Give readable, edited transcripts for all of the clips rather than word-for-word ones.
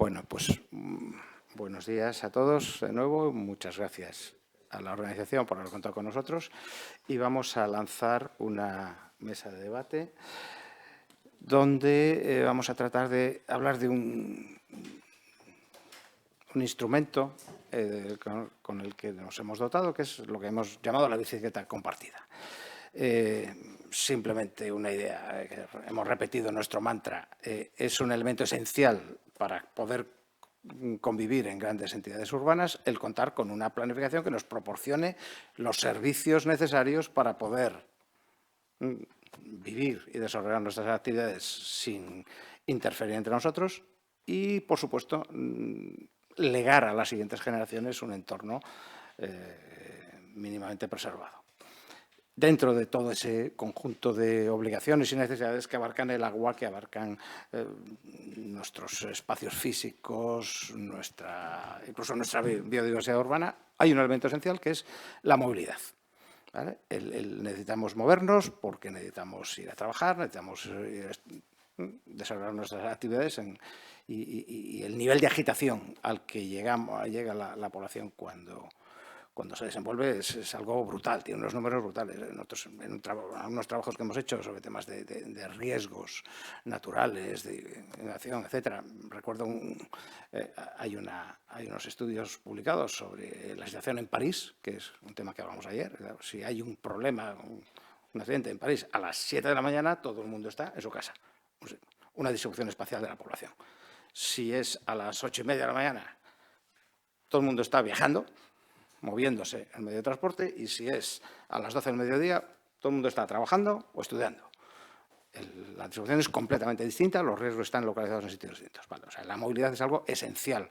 Bueno, pues buenos días a todos de nuevo. Muchas gracias a la organización por haber contado con nosotros. Y vamos a lanzar una mesa de debate donde vamos a tratar de hablar de un instrumento con el que nos hemos dotado, que es lo que hemos llamado la bicicleta compartida. Simplemente una idea que hemos repetido en nuestro mantra, es un elemento esencial para poder convivir en grandes entidades urbanas, el contar con una planificación que nos proporcione los servicios necesarios para poder vivir y desarrollar nuestras actividades sin interferir entre nosotros y, por supuesto, legar a las siguientes generaciones un entorno mínimamente preservado. Dentro de todo ese conjunto de obligaciones y necesidades que abarcan el agua, que abarcan nuestros espacios físicos, incluso nuestra biodiversidad urbana, hay un elemento esencial que es la movilidad. ¿Vale? Necesitamos movernos porque necesitamos ir a trabajar, necesitamos desarrollar nuestras actividades y el nivel de agitación al que llega la población cuando se desenvuelve es algo brutal, tiene unos números brutales. En unos trabajos que hemos hecho sobre temas de riesgos naturales, de inundación, etcétera. Recuerdo, hay unos estudios publicados sobre la situación en París, que es un tema que hablamos ayer. Si hay un problema, un accidente en París, a las 7 de la mañana todo el mundo está en su casa. Una distribución espacial de la población. Si es a las 8:30 de la mañana, todo el mundo está viajando, moviéndose en medio de transporte, y si es a las 12 del mediodía, todo el mundo está trabajando o estudiando. La distribución es completamente distinta, los riesgos están localizados en sitios distintos. Vale, o sea, la movilidad es algo esencial,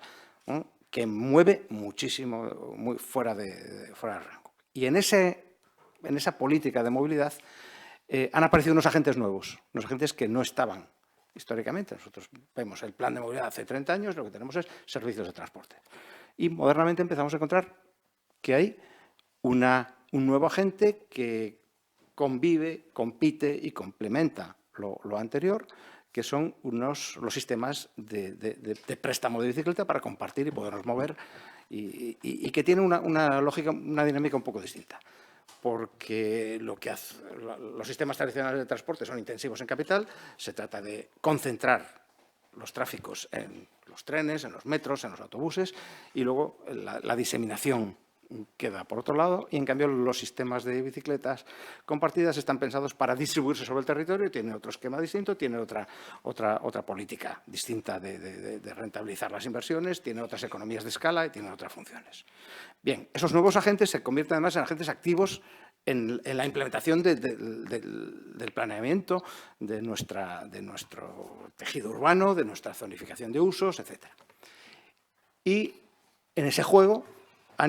¿no?, que mueve muchísimo, muy fuera de rango. Y en esa política de movilidad han aparecido unos agentes nuevos, unos agentes que no estaban históricamente. Nosotros vemos el plan de movilidad hace 30 años, lo que tenemos es servicios de transporte. Y modernamente empezamos a encontrar que hay un nuevo agente que convive, compite y complementa lo anterior, que son los sistemas de préstamo de bicicleta para compartir y podernos mover, y que tiene una lógica, una dinámica un poco distinta. Porque los sistemas tradicionales de transporte son intensivos en capital, se trata de concentrar los tráficos en los trenes, en los metros, en los autobuses, y luego la diseminación queda por otro lado, y en cambio los sistemas de bicicletas compartidas están pensados para distribuirse sobre el territorio, tienen otro esquema distinto, tienen otra política distinta de rentabilizar las inversiones, tienen otras economías de escala y tienen otras funciones. Bien, esos nuevos agentes se convierten además en agentes activos en la implementación del planeamiento de nuestro tejido urbano, de nuestra zonificación de usos, etc. Y en ese juego se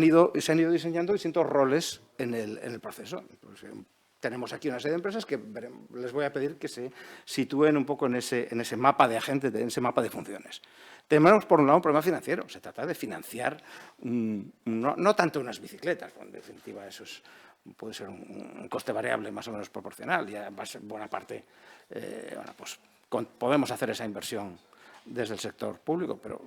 han ido diseñando distintos roles en el proceso. Pues, tenemos aquí una serie de empresas que les voy a pedir que se sitúen un poco en ese mapa de agentes, en ese mapa de funciones. Tenemos, por un lado, un problema financiero. Se trata de financiar no tanto unas bicicletas, en definitiva eso puede ser un coste variable más o menos proporcional, y además, buena parte, pues podemos hacer esa inversión desde el sector público, pero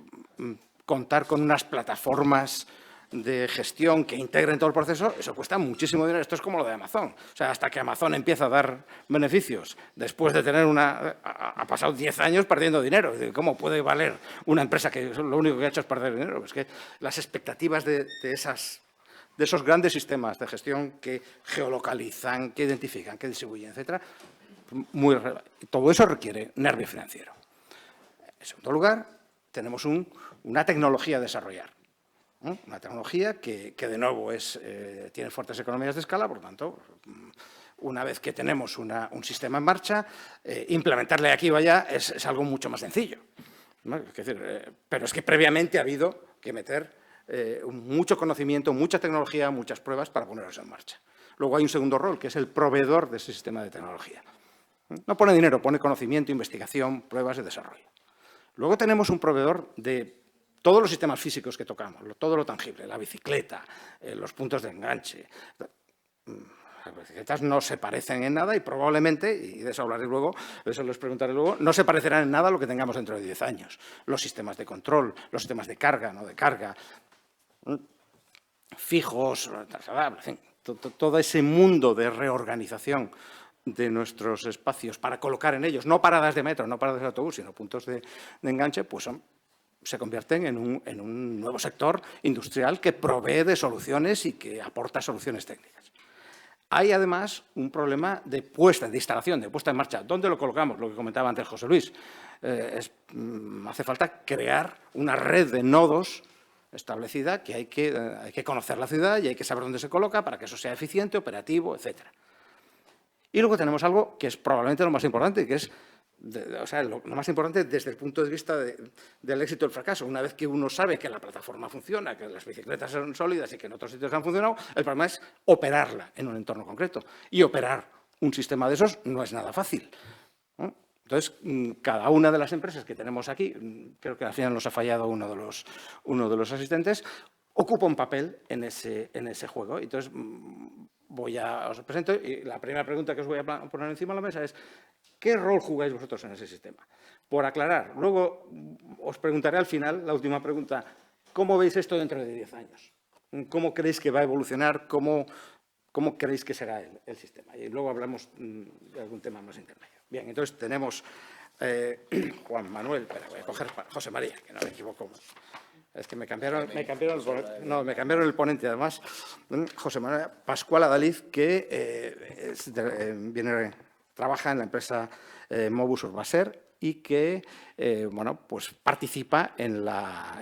contar con unas plataformas de gestión que integren todo el proceso, eso cuesta muchísimo dinero. Esto es como lo de Amazon. O sea, hasta que Amazon empieza a dar beneficios, después de tener ha pasado 10 años perdiendo dinero. ¿Cómo puede valer una empresa que lo único que ha hecho es perder dinero? Es que las expectativas de esos grandes sistemas de gestión que geolocalizan, que identifican, que distribuyen, etcétera, todo eso requiere nervio financiero. En segundo lugar, tenemos una tecnología a desarrollar. Una tecnología que de nuevo tiene fuertes economías de escala, por lo tanto, una vez que tenemos un sistema en marcha, implementarle aquí o allá es algo mucho más sencillo, ¿no? Es decir, pero es que previamente ha habido que meter mucho conocimiento, mucha tecnología, muchas pruebas para ponerlos en marcha. Luego hay un segundo rol, que es el proveedor de ese sistema de tecnología. No pone dinero, pone conocimiento, investigación, pruebas de desarrollo. Luego tenemos un proveedor de todos los sistemas físicos que tocamos, todo lo tangible, la bicicleta, los puntos de enganche, Las bicicletas no se parecen en nada y probablemente, y de eso hablaré luego, de eso les preguntaré luego, no se parecerán en nada a lo que tengamos dentro de 10 años. Los sistemas de control, los sistemas de carga, no de carga, fijos, en fin, todo ese mundo de reorganización de nuestros espacios para colocar en ellos, no paradas de metro, no paradas de autobús, sino puntos de enganche, pues se convierten en un nuevo sector industrial que provee de soluciones y que aporta soluciones técnicas. Hay, además, un problema de instalación, de puesta en marcha. ¿Dónde lo colocamos? Lo que comentaba antes José Luis. Hace falta crear una red de nodos establecida que hay que conocer la ciudad y hay que saber dónde se coloca para que eso sea eficiente, operativo, etcétera. Y luego tenemos algo que es probablemente lo más importante, que es lo más importante desde el punto de vista del éxito o el fracaso. Una vez que uno sabe que la plataforma funciona, que las bicicletas son sólidas y que en otros sitios han funcionado, el problema es operarla en un entorno concreto. Y operar un sistema de esos no es nada fácil, ¿no? Entonces, cada una de las empresas que tenemos aquí, creo que al final nos ha fallado uno de los asistentes, ocupa un papel en ese juego. Entonces, os presento y la primera pregunta que os voy a poner encima de la mesa es ¿qué rol jugáis vosotros en ese sistema? Por aclarar, luego os preguntaré al final, la última pregunta, ¿cómo veis esto dentro de 10 años? ¿Cómo creéis que va a evolucionar? ¿Cómo creéis que será el sistema? Y luego hablamos de algún tema más intermedio. Bien, entonces tenemos Juan Manuel, voy a coger José María, que no me equivoco. Es que me cambiaron el ponente, además. José Manuel Pascual Adaliz, que trabaja en la empresa Mobus Urbaser y que pues participa en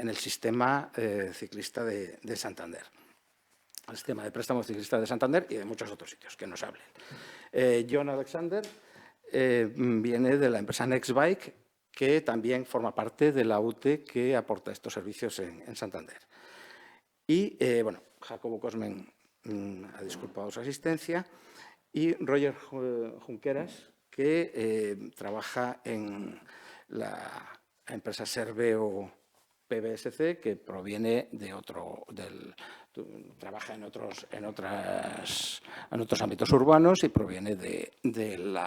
el sistema ciclista de Santander. El sistema de préstamos ciclistas de Santander y de muchos otros sitios que nos hablen. John Alexander viene de la empresa Nextbike, que también forma parte de la UTE que aporta estos servicios en Santander. Y, Jacobo Cosmen ha disculpado su asistencia, y Roger Junqueras, que trabaja en la empresa Serveo PBSC, que proviene trabaja en otros ámbitos urbanos y proviene del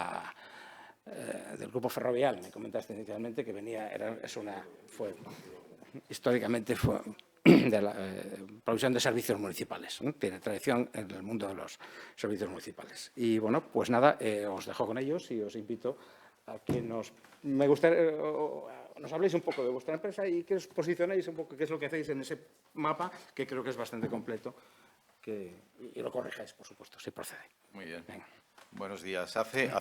grupo ferrovial. Me comentaste inicialmente que históricamente fue de la provisión de servicios municipales, ¿no? Tiene tradición en el mundo de los servicios municipales. Y bueno, pues nada, os dejo con ellos y os invito a que nos habléis un poco de vuestra empresa y que os posicionéis un poco qué es lo que hacéis en ese mapa, que creo que es bastante completo, y lo corrijáis, por supuesto, si procede. Muy bien. Venga. Buenos días. Antes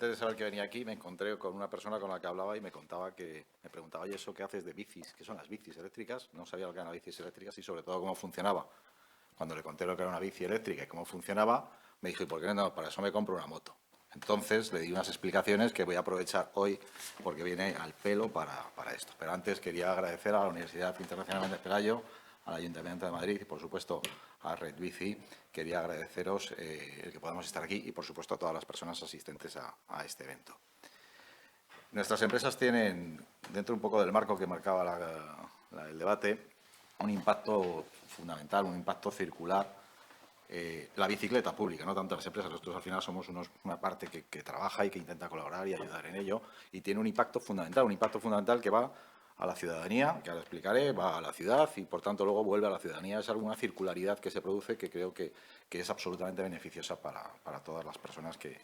de saber que venía aquí, me encontré con una persona con la que hablaba y me preguntaba, ¿y eso qué haces de bicis? ¿Qué son las bicis eléctricas? No sabía lo que eran las bicis eléctricas y sobre todo cómo funcionaba. Cuando le conté lo que era una bici eléctrica y cómo funcionaba, me dijo, ¿y por qué no? Para eso me compro una moto. Entonces le di unas explicaciones que voy a aprovechar hoy porque viene al pelo para esto. Pero antes quería agradecer a la Universidad Internacional de Pelayo, al Ayuntamiento de Madrid y, por supuesto, a Red Bici. Quería agradeceros el que podamos estar aquí y, por supuesto, a todas las personas asistentes a este evento. Nuestras empresas tienen, dentro un poco del marco que marcaba el debate, un impacto fundamental, un impacto circular. La bicicleta pública, no tanto las empresas. Nosotros al final somos una parte que trabaja y que intenta colaborar y ayudar en ello, y tiene un impacto fundamental que va a la ciudadanía, que ahora explicaré, va a la ciudad y por tanto luego vuelve a la ciudadanía. Es alguna circularidad que se produce que creo que es absolutamente beneficiosa para todas las personas que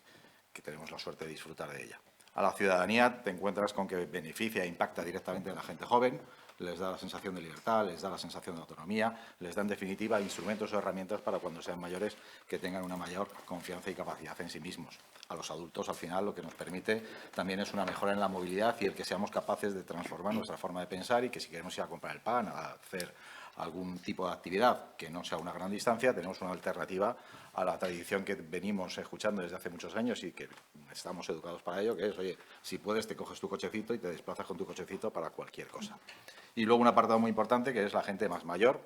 tenemos la suerte de disfrutar de ella. A la ciudadanía te encuentras con que beneficia e impacta directamente en la gente joven, les da la sensación de libertad, les da la sensación de autonomía, les da en definitiva instrumentos o herramientas para cuando sean mayores que tengan una mayor confianza y capacidad en sí mismos. A los adultos al final lo que nos permite también es una mejora en la movilidad y el que seamos capaces de transformar nuestra forma de pensar y que si queremos ir a comprar el pan, a hacer algún tipo de actividad que no sea una gran distancia, tenemos una alternativa a la tradición que venimos escuchando desde hace muchos años y que estamos educados para ello, que es, oye, si puedes te coges tu cochecito y te desplazas con tu cochecito para cualquier cosa. Y luego un apartado muy importante que es la gente más mayor,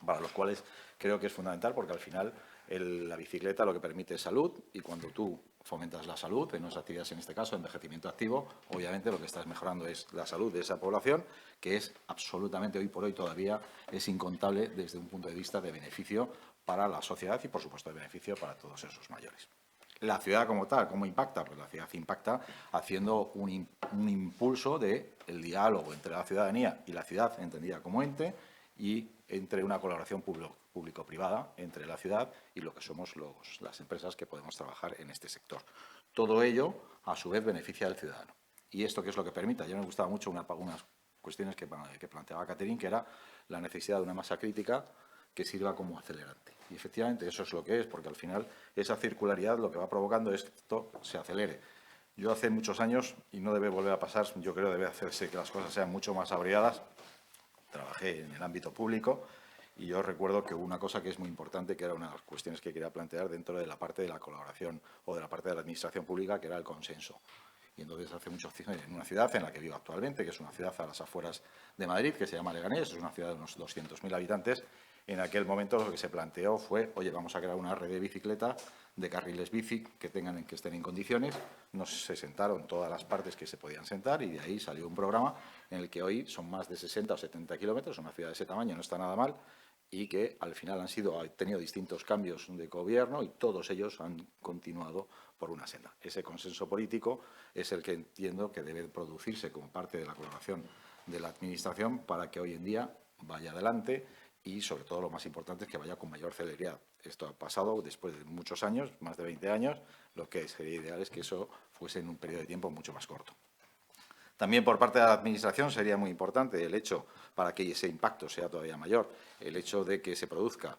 para los cuales creo que es fundamental porque al final la bicicleta lo que permite es salud y cuando tú fomentas la salud en nuestras actividades, en este caso envejecimiento activo, obviamente lo que estás mejorando es la salud de esa población, que es absolutamente hoy por hoy todavía es incontable desde un punto de vista de beneficio para la sociedad y, por supuesto, de beneficio para todos esos mayores. La ciudad como tal, ¿cómo impacta? Pues la ciudad impacta haciendo un impulso del diálogo entre la ciudadanía y la ciudad, entendida como ente, y entre una colaboración público-privada entre la ciudad y lo que somos las empresas que podemos trabajar en este sector. Todo ello, a su vez, beneficia al ciudadano. ¿Y esto qué es lo que permite? A mí me gustaba mucho unas cuestiones que planteaba Catherine, que era la necesidad de una masa crítica que sirva como acelerante. Y efectivamente eso es lo que es, porque al final esa circularidad lo que va provocando es que esto se acelere. Yo hace muchos años, y no debe volver a pasar, yo creo que debe hacerse que las cosas sean mucho más abreadas, trabajé en el ámbito público y yo recuerdo que hubo una cosa que es muy importante, que era una de las cuestiones que quería plantear dentro de la parte de la colaboración o de la parte de la administración pública, que era el consenso. Y entonces hace muchos años, en una ciudad en la que vivo actualmente, que es una ciudad a las afueras de Madrid, que se llama Leganés, es una ciudad de unos 200.000 habitantes. En aquel momento lo que se planteó fue, oye, vamos a crear una red de bicicleta, de carriles bici que estén en condiciones. Se sentaron todas las partes que se podían sentar y de ahí salió un programa en el que hoy son más de 60 o 70 kilómetros, una ciudad de ese tamaño no está nada mal, y que al final han tenido distintos cambios de gobierno y todos ellos han continuado por una senda. Ese consenso político es el que entiendo que debe producirse como parte de la colaboración de la Administración para que hoy en día vaya adelante y, sobre todo, lo más importante es que vaya con mayor celeridad. Esto ha pasado después de muchos años, más de 20 años, lo que sería ideal es que eso fuese en un periodo de tiempo mucho más corto. También por parte de la Administración sería muy importante el hecho, para que ese impacto sea todavía mayor, el hecho de que se produzca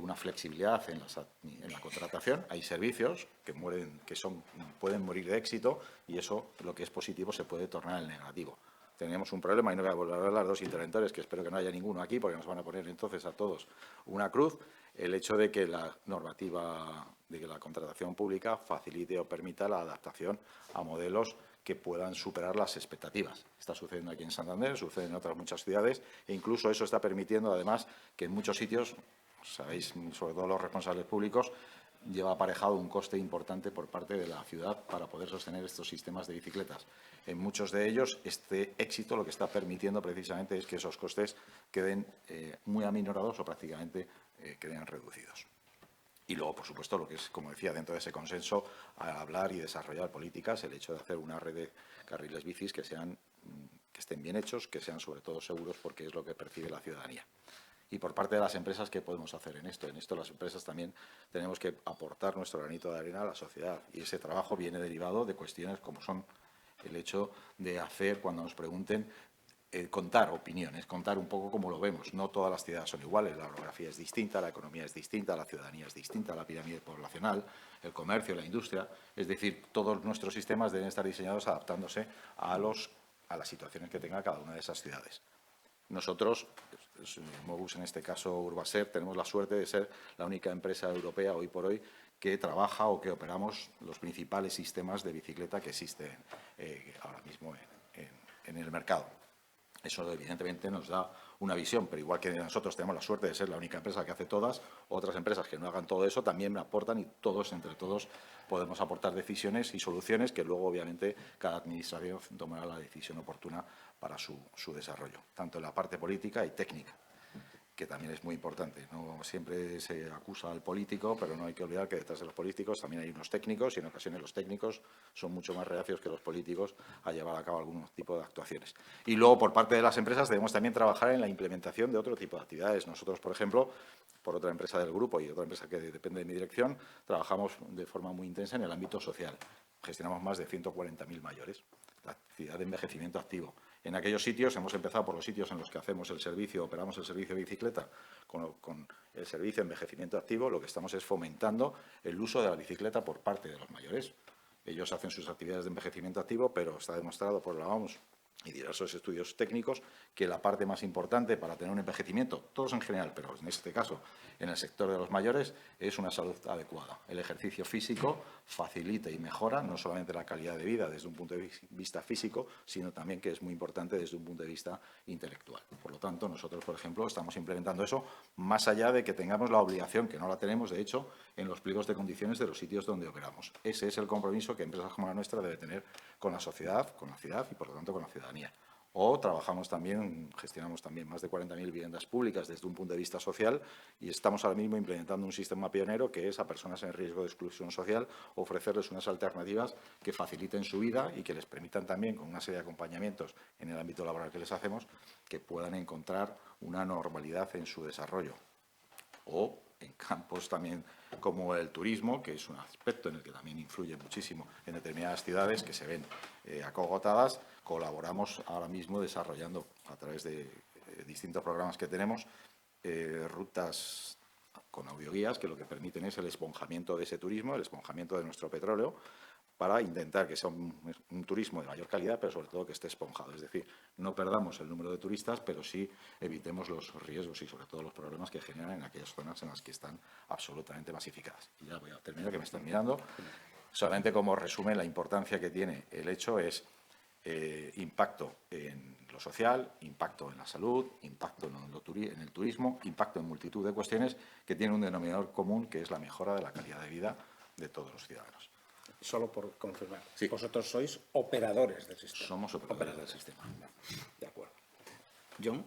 una flexibilidad en la contratación. Hay servicios que pueden morir de éxito y eso, lo que es positivo, se puede tornar en negativo. Tenemos un problema, y no voy a volver a hablar, dos interventores, que espero que no haya ninguno aquí, porque nos van a poner entonces a todos una cruz, el hecho de que la normativa de que la contratación pública facilite o permita la adaptación a modelos que puedan superar las expectativas. Está sucediendo aquí en Santander, sucede en otras muchas ciudades e incluso eso está permitiendo, además, que en muchos sitios, sabéis, sobre todo los responsables públicos, lleva aparejado un coste importante por parte de la ciudad para poder sostener estos sistemas de bicicletas. En muchos de ellos, este éxito lo que está permitiendo precisamente es que esos costes queden muy aminorados o prácticamente queden reducidos. Y luego, por supuesto, lo que es, como decía, dentro de ese consenso, a hablar y desarrollar políticas, el hecho de hacer una red de carriles bicis que estén bien hechos, que sean sobre todo seguros, porque es lo que percibe la ciudadanía. Y por parte de las empresas, ¿qué podemos hacer en esto? En esto las empresas también tenemos que aportar nuestro granito de arena a la sociedad. Y ese trabajo viene derivado de cuestiones como son el hecho de hacer, cuando nos pregunten, contar opiniones, contar un poco cómo lo vemos. No todas las ciudades son iguales, la orografía es distinta, la economía es distinta, la ciudadanía es distinta, la pirámide poblacional, el comercio, la industria. Es decir, todos nuestros sistemas deben estar diseñados adaptándose a las situaciones que tenga cada una de esas ciudades. Nosotros, Mobus, en este caso Urbaser, tenemos la suerte de ser la única empresa europea hoy por hoy que trabaja o que operamos los principales sistemas de bicicleta que existen ahora mismo en el mercado. Eso, evidentemente, nos da una visión, pero igual que nosotros tenemos la suerte de ser la única empresa que hace todas, otras empresas que no hagan todo eso también aportan y todos, entre todos, podemos aportar decisiones y soluciones que luego, obviamente, cada administración tomará la decisión oportuna para su desarrollo, tanto en la parte política y técnica, que también es muy importante. No siempre se acusa al político, pero no hay que olvidar que detrás de los políticos también hay unos técnicos y en ocasiones los técnicos son mucho más reacios que los políticos a llevar a cabo algún tipo de actuaciones. Y luego, por parte de las empresas, debemos también trabajar en la implementación de otro tipo de actividades. Nosotros, por ejemplo, por otra empresa del grupo y otra empresa que depende de mi dirección, trabajamos de forma muy intensa en el ámbito social. Gestionamos más de 140.000 mayores, la actividad de envejecimiento activo. En aquellos sitios, hemos empezado por los sitios en los que hacemos el servicio, operamos el servicio de bicicleta con el servicio de envejecimiento activo, lo que estamos es fomentando el uso de la bicicleta por parte de los mayores. Ellos hacen sus actividades de envejecimiento activo, pero está demostrado por la OMS y diversos estudios técnicos que la parte más importante para tener un envejecimiento, todos en general, pero en este caso, en el sector de los mayores, es una salud adecuada. El ejercicio físico facilita y mejora no solamente la calidad de vida desde un punto de vista físico, sino también que es muy importante desde un punto de vista intelectual. Por lo tanto, nosotros, por ejemplo, estamos implementando eso más allá de que tengamos la obligación, que no la tenemos, de hecho, en los pliegos de condiciones de los sitios donde operamos. Ese es el compromiso que empresas como la nuestra debe tener con la sociedad, con la ciudad y, por lo tanto, con la ciudadanía. O trabajamos también, gestionamos también más de 40.000 viviendas públicas desde un punto de vista social y estamos ahora mismo implementando un sistema pionero que es a personas en riesgo de exclusión social ofrecerles unas alternativas que faciliten su vida y que les permitan también, con una serie de acompañamientos en el ámbito laboral que les hacemos, que puedan encontrar una normalidad en su desarrollo. O en campos también como el turismo, que es un aspecto en el que también influye muchísimo en determinadas ciudades que se ven acogotadas. Colaboramos ahora mismo desarrollando a través de distintos programas que tenemos rutas con audioguías que lo que permiten es el esponjamiento de ese turismo, el esponjamiento de nuestro petróleo, para intentar que sea un turismo de mayor calidad, pero sobre todo que esté esponjado. Es decir, no perdamos el número de turistas, pero sí evitemos los riesgos y sobre todo los problemas que generan en aquellas zonas en las que están absolutamente masificadas. Y ya voy a terminar, que me están mirando. Solamente como resumen, la importancia que tiene el hecho es impacto en lo social, impacto en la salud, impacto en el turismo, impacto en multitud de cuestiones que tienen un denominador común, que es la mejora de la calidad de vida de todos los ciudadanos. Solo por confirmar, sí. Vosotros sois operadores del sistema. Somos operadores del sistema. De acuerdo. John.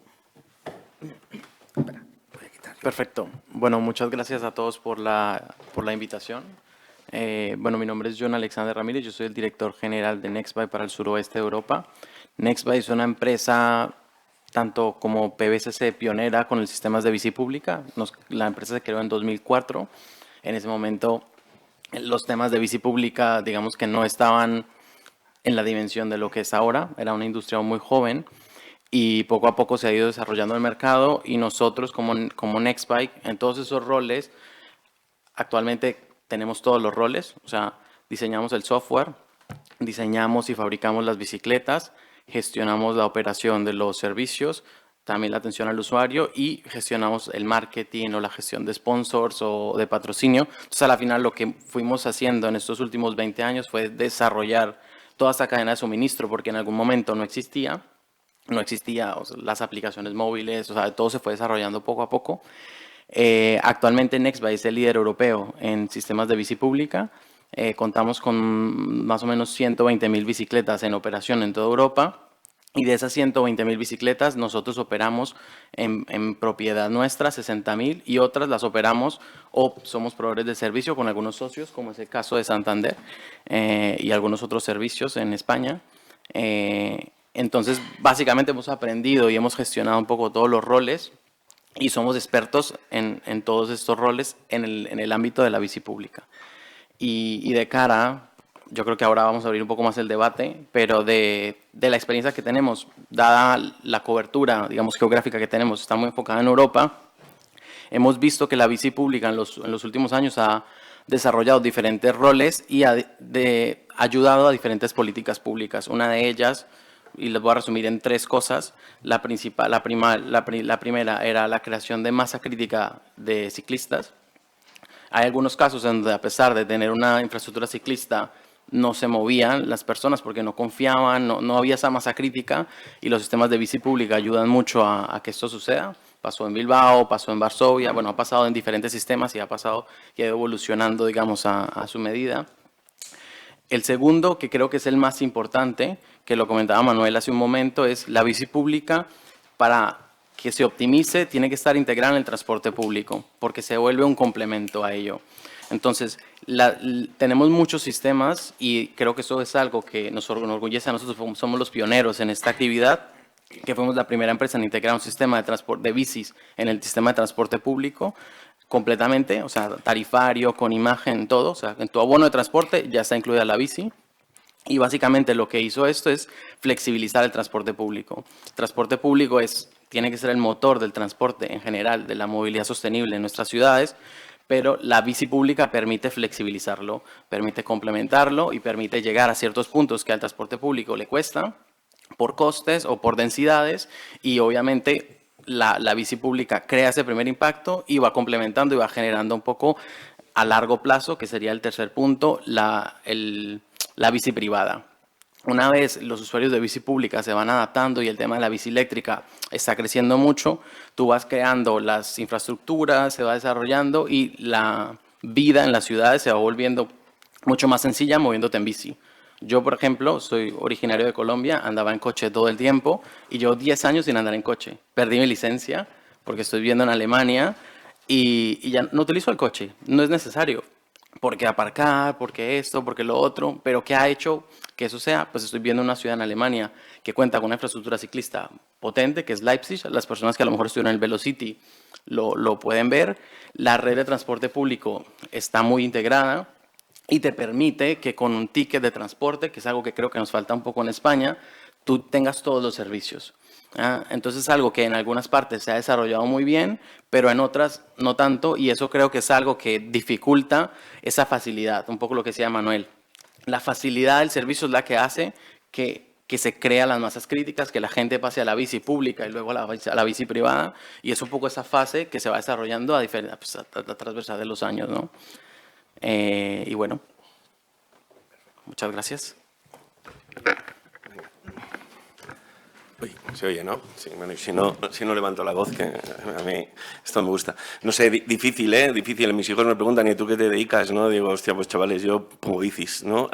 Espera, voy a quitar. Perfecto. Bueno, muchas gracias a todos por la invitación. Bueno, mi nombre es John Alexander Ramírez, yo soy el director general de Nextby para el suroeste de Europa. Nextby es una empresa tanto como PBCC pionera con el sistemas de bici pública. La empresa se creó en 2004. En ese momento los temas de bici pública, digamos que no estaban en la dimensión de lo que es ahora. Era una industria muy joven y poco a poco se ha ido desarrollando el mercado y nosotros como Nextbike, en todos esos roles, actualmente tenemos todos los roles. O sea, diseñamos el software, diseñamos y fabricamos las bicicletas, gestionamos la operación de los servicios, también la atención al usuario y gestionamos el marketing o la gestión de sponsors o de patrocinio. Entonces, a la final, lo que fuimos haciendo en estos últimos 20 años fue desarrollar toda esta cadena de suministro, porque en algún momento no existía, o sea, las aplicaciones móviles, o sea, todo se fue desarrollando poco a poco. Actualmente Nextby es el líder europeo en sistemas de bici pública. Contamos con más o menos 120.000 bicicletas en operación en toda Europa. Y de esas 120.000 bicicletas, nosotros operamos en propiedad nuestra 60.000 y otras las operamos o somos proveedores de servicio con algunos socios, como es el caso de Santander y algunos otros servicios en España. Entonces, básicamente hemos aprendido y hemos gestionado un poco todos los roles y somos expertos en todos estos roles en el ámbito de la bici pública. Y de cara, yo creo que ahora vamos a abrir un poco más el debate, pero de la experiencia que tenemos, dada la cobertura, digamos, geográfica que tenemos, está muy enfocada en Europa, hemos visto que la bici pública en los últimos años ha desarrollado diferentes roles y ha ayudado a diferentes políticas públicas. Una de ellas, y les voy a resumir en 3 cosas, la primera era la creación de masa crítica de ciclistas. Hay algunos casos en donde, a pesar de tener una infraestructura ciclista, no se movían las personas porque no confiaban, no había esa masa crítica, y los sistemas de bici pública ayudan mucho a que esto suceda. Pasó en Bilbao, pasó en Varsovia, bueno, ha pasado en diferentes sistemas y ha ido evolucionando, digamos, a su medida. El segundo, que creo que es el más importante, que lo comentaba Manuel hace un momento, es la bici pública. Para que se optimice, tiene que estar integrada en el transporte público, porque se vuelve un complemento a ello. Entonces, tenemos muchos sistemas y creo que eso es algo que nos enorgullece a nosotros. Somos los pioneros en esta actividad, que fuimos la primera empresa en integrar un sistema de transporte de bicis en el sistema de transporte público completamente, o sea, tarifario, con imagen, todo. O sea, en tu abono de transporte ya está incluida la bici. Y básicamente lo que hizo esto es flexibilizar el transporte público. El transporte público tiene que ser el motor del transporte en general, de la movilidad sostenible en nuestras ciudades, pero la bici pública permite flexibilizarlo, permite complementarlo y permite llegar a ciertos puntos que al transporte público le cuesta por costes o por densidades, y obviamente la bici pública crea ese primer impacto y va complementando y va generando un poco a largo plazo, que sería el tercer punto, la bici privada. Una vez los usuarios de bici pública se van adaptando y el tema de la bici eléctrica está creciendo mucho, tú vas creando las infraestructuras, se va desarrollando y la vida en las ciudades se va volviendo mucho más sencilla moviéndote en bici. Yo, por ejemplo, soy originario de Colombia, andaba en coche todo el tiempo y llevo 10 años sin andar en coche. Perdí mi licencia porque estoy viviendo en Alemania y ya no utilizo el coche, no es necesario. Porque aparcar, porque esto, porque lo otro, pero ¿qué ha hecho que eso sea? Pues estoy viendo una ciudad en Alemania que cuenta con una infraestructura ciclista potente, que es Leipzig. Las personas que a lo mejor estuvieron en el Velocity lo pueden ver. La red de transporte público está muy integrada y te permite que con un ticket de transporte, que es algo que creo que nos falta un poco en España, tú tengas todos los servicios. Entonces es algo que en algunas partes se ha desarrollado muy bien, pero en otras no tanto, y eso creo que es algo que dificulta esa facilidad, un poco lo que decía Manuel. La facilidad del servicio es la que hace que se crean las masas críticas, que la gente pase a la bici pública y luego a la bici privada, y es un poco esa fase que se va desarrollando a transversal de los años, ¿no? Y bueno, muchas gracias. Uy, se oye, ¿no? Sí, bueno, y si no levanto la voz, que a mí esto me gusta. No sé, difícil, ¿eh? Difícil. Mis hijos me preguntan, ¿y tú qué te dedicas? ¿No? Digo, hostia, pues chavales, yo pongo bicis, ¿no?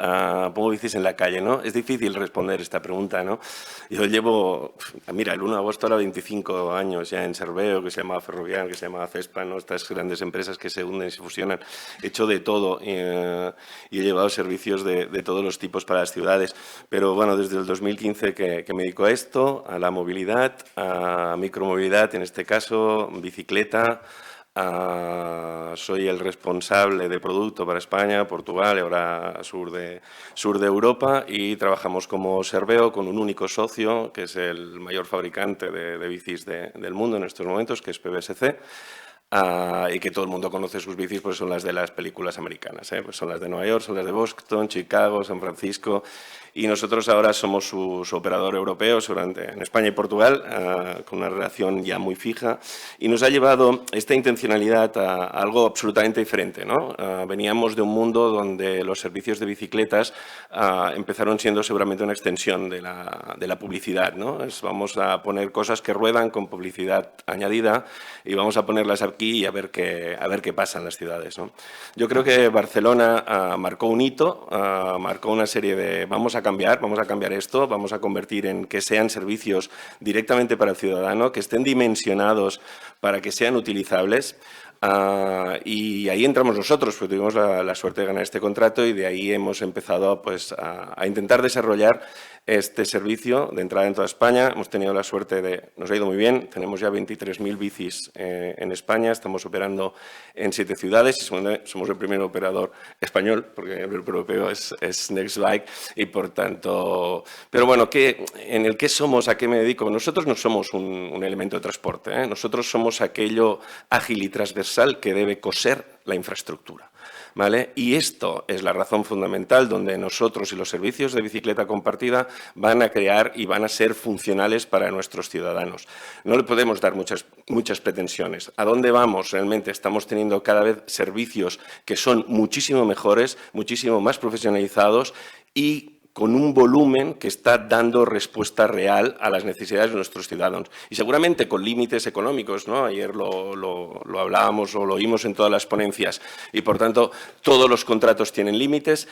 Pongo bicis en la calle, ¿no? Es difícil responder esta pregunta, ¿no? Yo llevo, mira, el 1 de agosto ahora 25 años ya en Serveo, que se llamaba Ferrovial, que se llamaba Cespa, ¿no? Estas grandes empresas que se hunden y se fusionan. He hecho de todo y he llevado servicios de todos los tipos para las ciudades. Pero bueno, desde el 2015 que me dedico a esto, a la movilidad, a micromovilidad, en este caso, bicicleta. Soy el responsable de producto para España, Portugal y ahora sur de Europa, y trabajamos como Serveo con un único socio, que es el mayor fabricante de bicis del mundo en estos momentos, que es PBSC. Y que todo el mundo conoce sus bicis, pues son las de las películas americanas, ¿eh? Pues son las de Nueva York, son las de Boston, Chicago, San Francisco, y nosotros ahora somos su operador europeo en España y Portugal, con una relación ya muy fija, y nos ha llevado esta intencionalidad a algo absolutamente diferente, ¿no? Veníamos de un mundo donde los servicios de bicicletas empezaron siendo seguramente una extensión de la publicidad, ¿no? Vamos a poner cosas que ruedan con publicidad añadida y vamos a ponerlas aquí y a ver qué pasa en las ciudades, ¿no? Yo creo que Barcelona marcó un hito, marcó una serie de vamos a cambiar esto, vamos a convertir en que sean servicios directamente para el ciudadano, que estén dimensionados para que sean utilizables. Y ahí entramos nosotros, porque tuvimos la suerte de ganar este contrato y de ahí hemos empezado pues, a intentar desarrollar este servicio de entrada en toda España. Hemos tenido la suerte nos ha ido muy bien, tenemos ya 23.000 bicis en España, estamos operando en 7 ciudades y somos el primer operador español, porque el europeo es Nextbike y por tanto... Pero bueno, ¿en el qué somos? ¿A qué me dedico? Nosotros no somos un elemento de transporte, ¿eh? Nosotros somos aquello ágil y transversal que debe coser la infraestructura, ¿vale? Y esto es la razón fundamental donde nosotros y los servicios de bicicleta compartida van a crear y van a ser funcionales para nuestros ciudadanos. No le podemos dar muchas pretensiones. ¿A dónde vamos? Realmente estamos teniendo cada vez servicios que son muchísimo mejores, muchísimo más profesionalizados y con un volumen que está dando respuesta real a las necesidades de nuestros ciudadanos. Y seguramente con límites económicos, ¿no? Ayer lo hablábamos o lo oímos en todas las ponencias. Y, por tanto, todos los contratos tienen límites,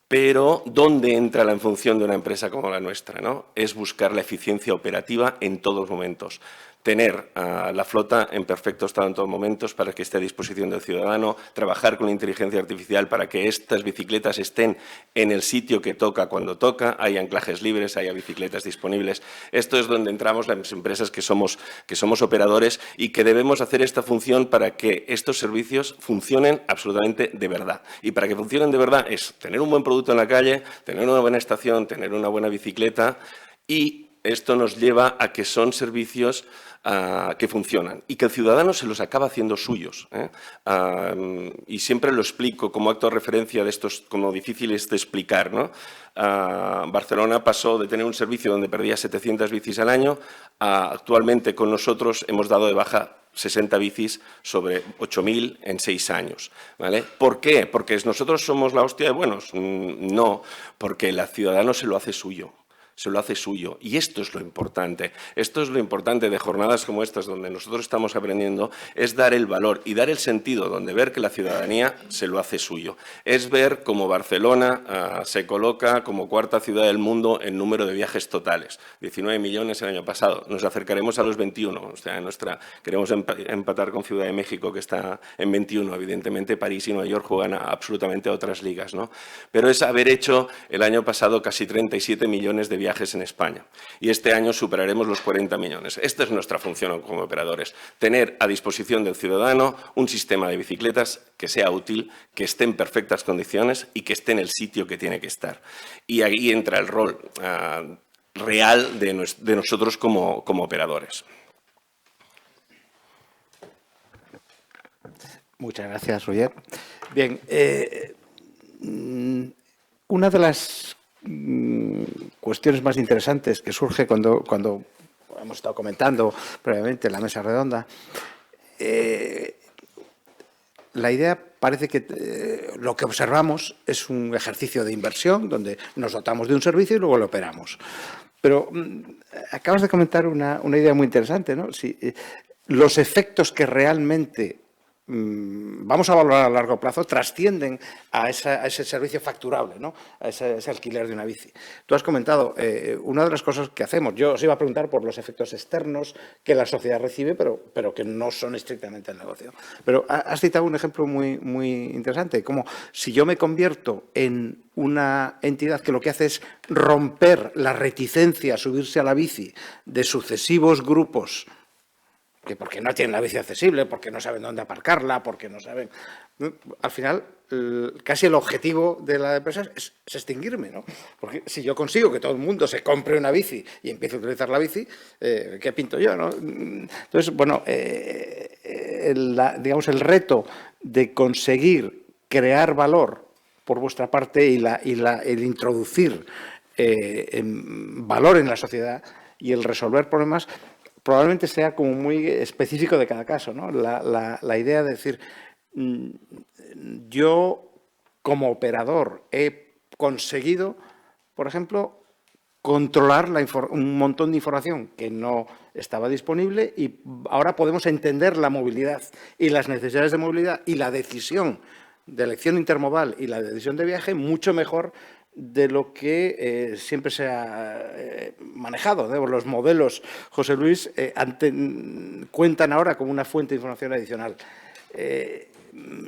pero ¿dónde entra la función de una empresa como la nuestra, ¿no? Es buscar la eficiencia operativa en todos los momentos. Tener la flota en perfecto estado en todos momentos para que esté a disposición del ciudadano, trabajar con la inteligencia artificial para que estas bicicletas estén en el sitio que toca cuando toca, haya anclajes libres, haya bicicletas disponibles. Esto es donde entramos las empresas que somos operadores y que debemos hacer esta función para que estos servicios funcionen absolutamente de verdad. Y para que funcionen de verdad es tener un buen producto en la calle, tener una buena estación, tener una buena bicicleta y esto nos lleva a que son servicios que funcionan y que el ciudadano se los acaba haciendo suyos, ¿eh? Y siempre lo explico como acto de referencia de estos como difíciles de explicar, ¿no? Barcelona pasó de tener un servicio donde perdía 700 bicis al año a actualmente con nosotros hemos dado de baja 60 bicis sobre 8.000 en 6 años, ¿vale? ¿Por qué? ¿Porque nosotros somos la hostia de buenos? No, porque el ciudadano se lo hace suyo. se lo hace suyo. Y esto es lo importante. Esto es lo importante de jornadas como estas, donde nosotros estamos aprendiendo, es dar el valor y dar el sentido, donde ver que la ciudadanía se lo hace suyo. Es ver cómo Barcelona se coloca como cuarta ciudad del mundo en número de viajes totales. 19 millones el año pasado. Nos acercaremos a los 21. O sea, queremos empatar con Ciudad de México, que está en 21. Evidentemente, París y Nueva York juegan absolutamente a otras ligas, ¿no? Pero es haber hecho el año pasado casi 37 millones de viajes en España. Y este año superaremos los 40 millones. Esta es nuestra función como operadores. Tener a disposición del ciudadano un sistema de bicicletas que sea útil, que esté en perfectas condiciones y que esté en el sitio que tiene que estar. Y ahí entra el rol real de nosotros como operadores. Muchas gracias, Roger. Bien, una de las cuestiones más interesantes que surge cuando hemos estado comentando previamente en la mesa redonda, la idea parece que lo que observamos es un ejercicio de inversión donde nos dotamos de un servicio y luego lo operamos. Pero acabas de comentar una idea muy interesante, ¿no? Si, los efectos que realmente vamos a valorar a largo plazo trascienden a ese servicio facturable, ¿no? A ese alquiler de una bici. Tú has comentado, una de las cosas que hacemos, yo os iba a preguntar por los efectos externos que la sociedad recibe, pero que no son estrictamente el negocio. Pero has citado un ejemplo muy interesante, como si yo me convierto en una entidad que lo que hace es romper la reticencia a subirse a la bici de sucesivos grupos que porque no tienen la bici accesible, porque no saben dónde aparcarla, porque no saben... Al final, casi el objetivo de la empresa es extinguirme, ¿no? Porque si yo consigo que todo el mundo se compre una bici y empiece a utilizar la bici, ¿qué pinto yo, no? Entonces, bueno, digamos, el reto de conseguir crear valor por vuestra parte y el introducir valor en la sociedad y el resolver problemas probablemente sea como muy específico de cada caso, ¿no? La idea de decir, yo como operador he conseguido, por ejemplo, controlar un montón de información que no estaba disponible y ahora podemos entender la movilidad y las necesidades de movilidad y la decisión de elección intermodal y la decisión de viaje mucho mejor de lo que siempre se ha manejado. Los modelos, José Luis, cuentan ahora como una fuente de información adicional.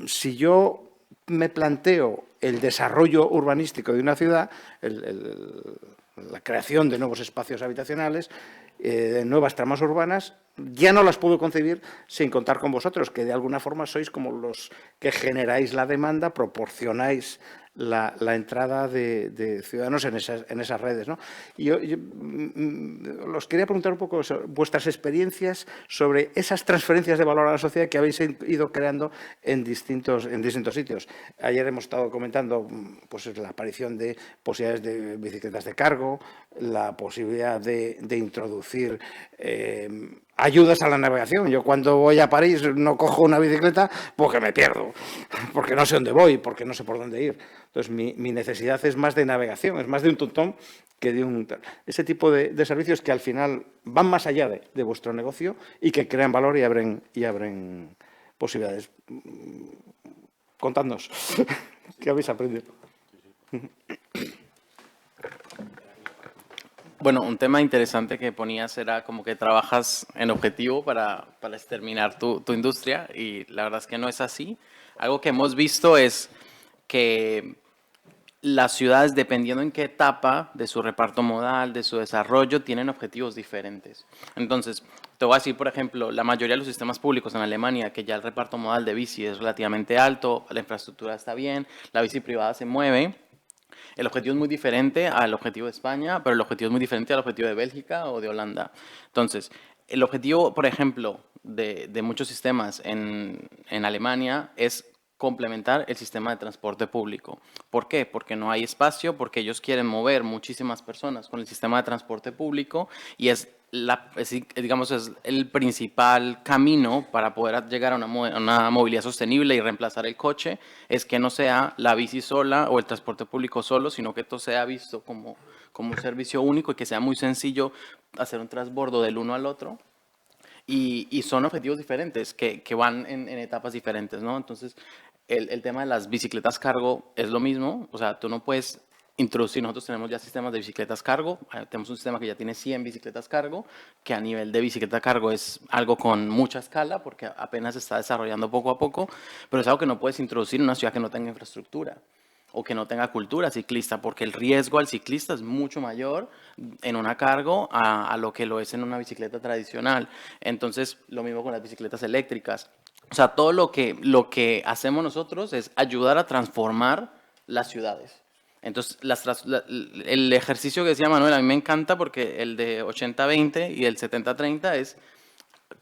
Si yo me planteo el desarrollo urbanístico de una ciudad, la creación de nuevos espacios habitacionales, de nuevas tramas urbanas, ya no las puedo concebir sin contar con vosotros, que de alguna forma sois como los que generáis la demanda, proporcionáis la entrada de ciudadanos en esas redes, ¿no? Y yo los quería preguntar un poco sobre vuestras experiencias sobre esas transferencias de valor a la sociedad que habéis ido creando en distintos sitios. Ayer hemos estado comentando pues, la aparición de posibilidades de bicicletas de cargo, la posibilidad de introducir ayudas a la navegación. Yo cuando voy a París no cojo una bicicleta porque me pierdo, porque no sé dónde voy, porque no sé por dónde ir. Entonces, mi necesidad es más de navegación, es más de un tuntón que de ese tipo de servicios que al final van más allá de vuestro negocio y que crean valor y abren posibilidades. Contadnos, ¿qué habéis aprendido? Bueno, un tema interesante que ponías era como que trabajas en objetivo para exterminar tu industria y la verdad es que no es así. Algo que hemos visto es que las ciudades, dependiendo en qué etapa de su reparto modal, de su desarrollo, tienen objetivos diferentes. Entonces, te voy a decir, por ejemplo, la mayoría de los sistemas públicos en Alemania, que ya el reparto modal de bici es relativamente alto, la infraestructura está bien, la bici privada se mueve. El objetivo es muy diferente al objetivo de España, pero el objetivo es muy diferente al objetivo de Bélgica o de Holanda. Entonces, el objetivo, por ejemplo, de muchos sistemas en Alemania es complementar el sistema de transporte público. ¿Por qué? Porque no hay espacio, porque ellos quieren mover muchísimas personas con el sistema de transporte público y digamos, es el principal camino para poder llegar a una movilidad sostenible y reemplazar el coche, es que no sea la bici sola o el transporte público solo, sino que esto sea visto como como un servicio único y que sea muy sencillo hacer un transbordo del uno al otro. Y son objetivos diferentes que van en etapas diferentes, ¿no? Entonces, el tema de las bicicletas cargo es lo mismo. O sea, tú no puedes introducir, nosotros tenemos ya sistemas de bicicletas cargo, tenemos un sistema que ya tiene 100 bicicletas cargo, que a nivel de bicicleta cargo es algo con mucha escala, porque apenas se está desarrollando poco a poco, pero es algo que no puedes introducir en una ciudad que no tenga infraestructura o que no tenga cultura ciclista, porque el riesgo al ciclista es mucho mayor en una cargo a lo que lo es en una bicicleta tradicional. Entonces, lo mismo con las bicicletas eléctricas. O sea, todo lo que hacemos nosotros es ayudar a transformar las ciudades. Entonces, el ejercicio que decía Manuel, a mí me encanta porque el de 80-20 y el 70-30 es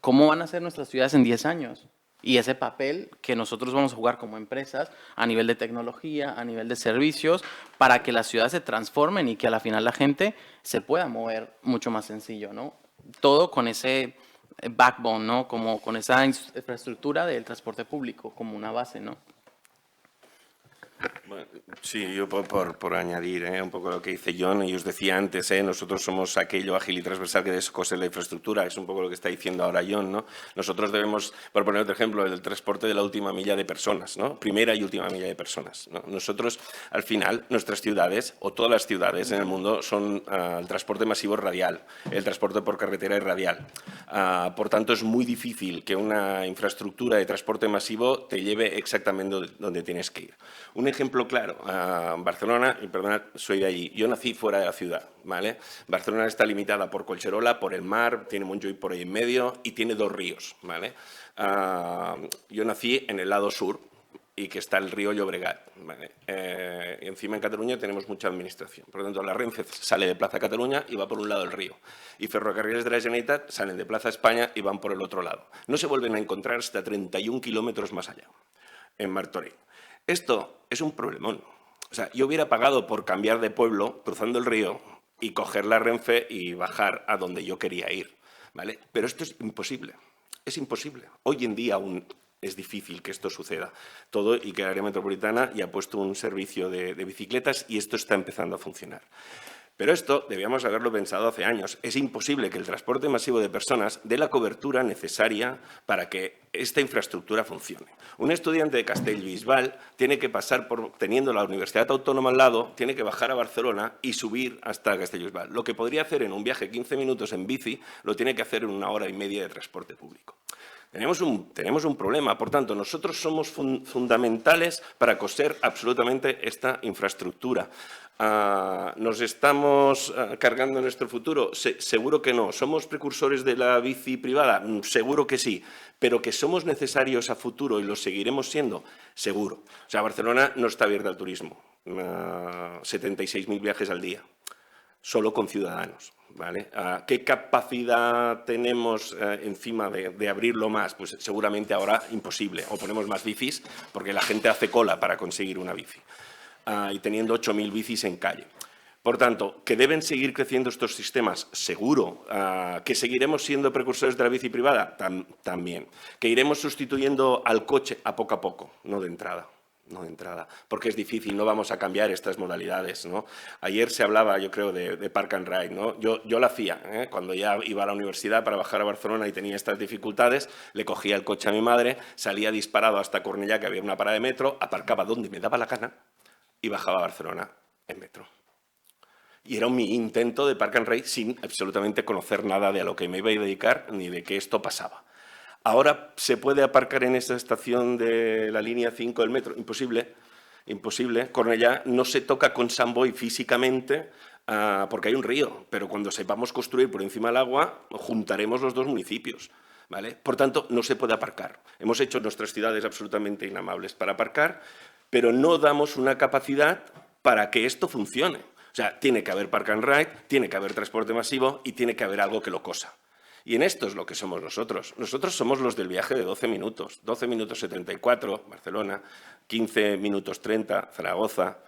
cómo van a ser nuestras ciudades en 10 años. Y ese papel que nosotros vamos a jugar como empresas a nivel de tecnología, a nivel de servicios, para que las ciudades se transformen y que a la final la gente se pueda mover mucho más sencillo, ¿no? Todo con ese backbone, ¿no? Como con esa infraestructura del transporte público como una base, ¿no? Bueno, sí, yo por añadir un poco lo que dice John, y os decía antes, nosotros somos aquello ágil y transversal que descose la infraestructura, es un poco lo que está diciendo ahora John, ¿no? Nosotros debemos, por poner otro ejemplo, el transporte de la última milla de personas, ¿no? Primera y última milla de personas, ¿no? Nosotros, al final, nuestras ciudades, o todas las ciudades en el mundo, son el transporte masivo radial, el transporte por carretera es radial. Por tanto, es muy difícil que una infraestructura de transporte masivo te lleve exactamente donde tienes que ir. Un ejemplo claro, Barcelona, y perdonad, soy de allí, yo nací fuera de la ciudad, ¿vale? Barcelona está limitada por Collserola, por el mar, tiene Montjuïc por ahí en medio y tiene 2 ríos, ¿vale? Yo nací en el lado sur y que está el río Llobregat, ¿vale? Y encima en Cataluña tenemos mucha administración, por lo tanto la Renfe sale de Plaza Cataluña y va por un lado del río, y Ferrocarriles de la Generalitat salen de Plaza España y van por el otro lado. No se vuelven a encontrar hasta 31 kilómetros más allá, en Martorell. Esto es un problemón. O sea, yo hubiera pagado por cambiar de pueblo cruzando el río y coger la Renfe y bajar a donde yo quería ir, ¿vale? Pero esto es imposible. Es imposible. Hoy en día aún es difícil que esto suceda. Todo, y que el área metropolitana ya ha puesto un servicio de bicicletas y esto está empezando a funcionar. Pero esto debíamos haberlo pensado hace años. Es imposible que el transporte masivo de personas dé la cobertura necesaria para que esta infraestructura funcione. Un estudiante de Castellbisbal tiene que pasar por, teniendo la Universidad Autónoma al lado, tiene que bajar a Barcelona y subir hasta Castellbisbal. Lo que podría hacer en un viaje 15 minutos en bici, lo tiene que hacer en 1 hora y media de transporte público. Tenemos un problema, por tanto, nosotros somos fundamentales para coser absolutamente esta infraestructura. ¿Nos estamos cargando nuestro futuro? Seguro que no. ¿Somos precursores de la bici privada? Seguro que sí. ¿Pero que somos necesarios a futuro y lo seguiremos siendo? Seguro. O sea, Barcelona no está abierta al turismo. 76.000 viajes al día, solo con ciudadanos, ¿vale? ¿Qué capacidad tenemos encima de abrirlo más? Pues seguramente ahora imposible. O ponemos más bicis, porque la gente hace cola para conseguir una bici. Y teniendo 8.000 bicis en calle. Por tanto, ¿que deben seguir creciendo estos sistemas? Seguro. ¿Que seguiremos siendo precursores de la bici privada? También. ¿Que iremos sustituyendo al coche a poco, no de entrada? No de entrada, porque es difícil, no vamos a cambiar estas modalidades, ¿no? Ayer se hablaba, yo creo, de Park and Ride, ¿no? Yo lo hacía, cuando ya iba a la universidad para bajar a Barcelona y tenía estas dificultades, le cogía el coche a mi madre, salía disparado hasta Cornellà, que había una parada de metro, aparcaba donde me daba la gana y bajaba a Barcelona en metro. Y era mi intento de Park and Ride sin absolutamente conocer nada de a lo que me iba a dedicar ni de que esto pasaba. ¿Ahora se puede aparcar en esa estación de la línea 5 del metro? Imposible, imposible. Cornellà no se toca con Sant Boi físicamente porque hay un río, pero cuando sepamos construir por encima del agua, juntaremos los 2 municipios, ¿vale? Por tanto, no se puede aparcar. Hemos hecho nuestras ciudades absolutamente inamables para aparcar, pero no damos una capacidad para que esto funcione. O sea, tiene que haber Park and Ride, tiene que haber transporte masivo y tiene que haber algo que lo cosa. Y en esto es lo que somos nosotros. Nosotros somos los del viaje de 12 minutos. 12 minutos 74, Barcelona, 15 minutos 30, Zaragoza,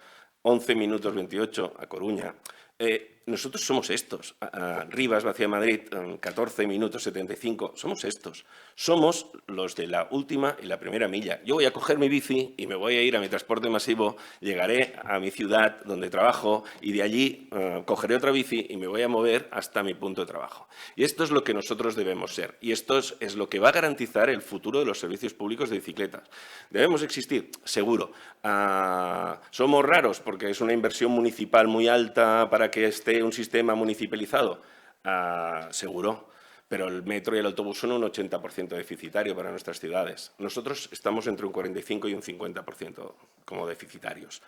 11 minutos 28, A Coruña. nosotros somos estos. Rivas, Vacía de Madrid, 14 minutos 75, somos estos. Somos los de la última y la primera milla. Yo voy a coger mi bici y me voy a ir a mi transporte masivo, llegaré a mi ciudad donde trabajo y de allí cogeré otra bici y me voy a mover hasta mi punto de trabajo. Y esto es lo que nosotros debemos ser. Y esto es lo que va a garantizar el futuro de los servicios públicos de bicicletas. ¿Debemos existir? Seguro. ¿Somos raros porque es una inversión municipal muy alta para que esté un sistema municipalizado? Seguro. Pero el metro y el autobús son un 80% deficitario para nuestras ciudades. Nosotros estamos entre un 45 y un 50% como deficitarios.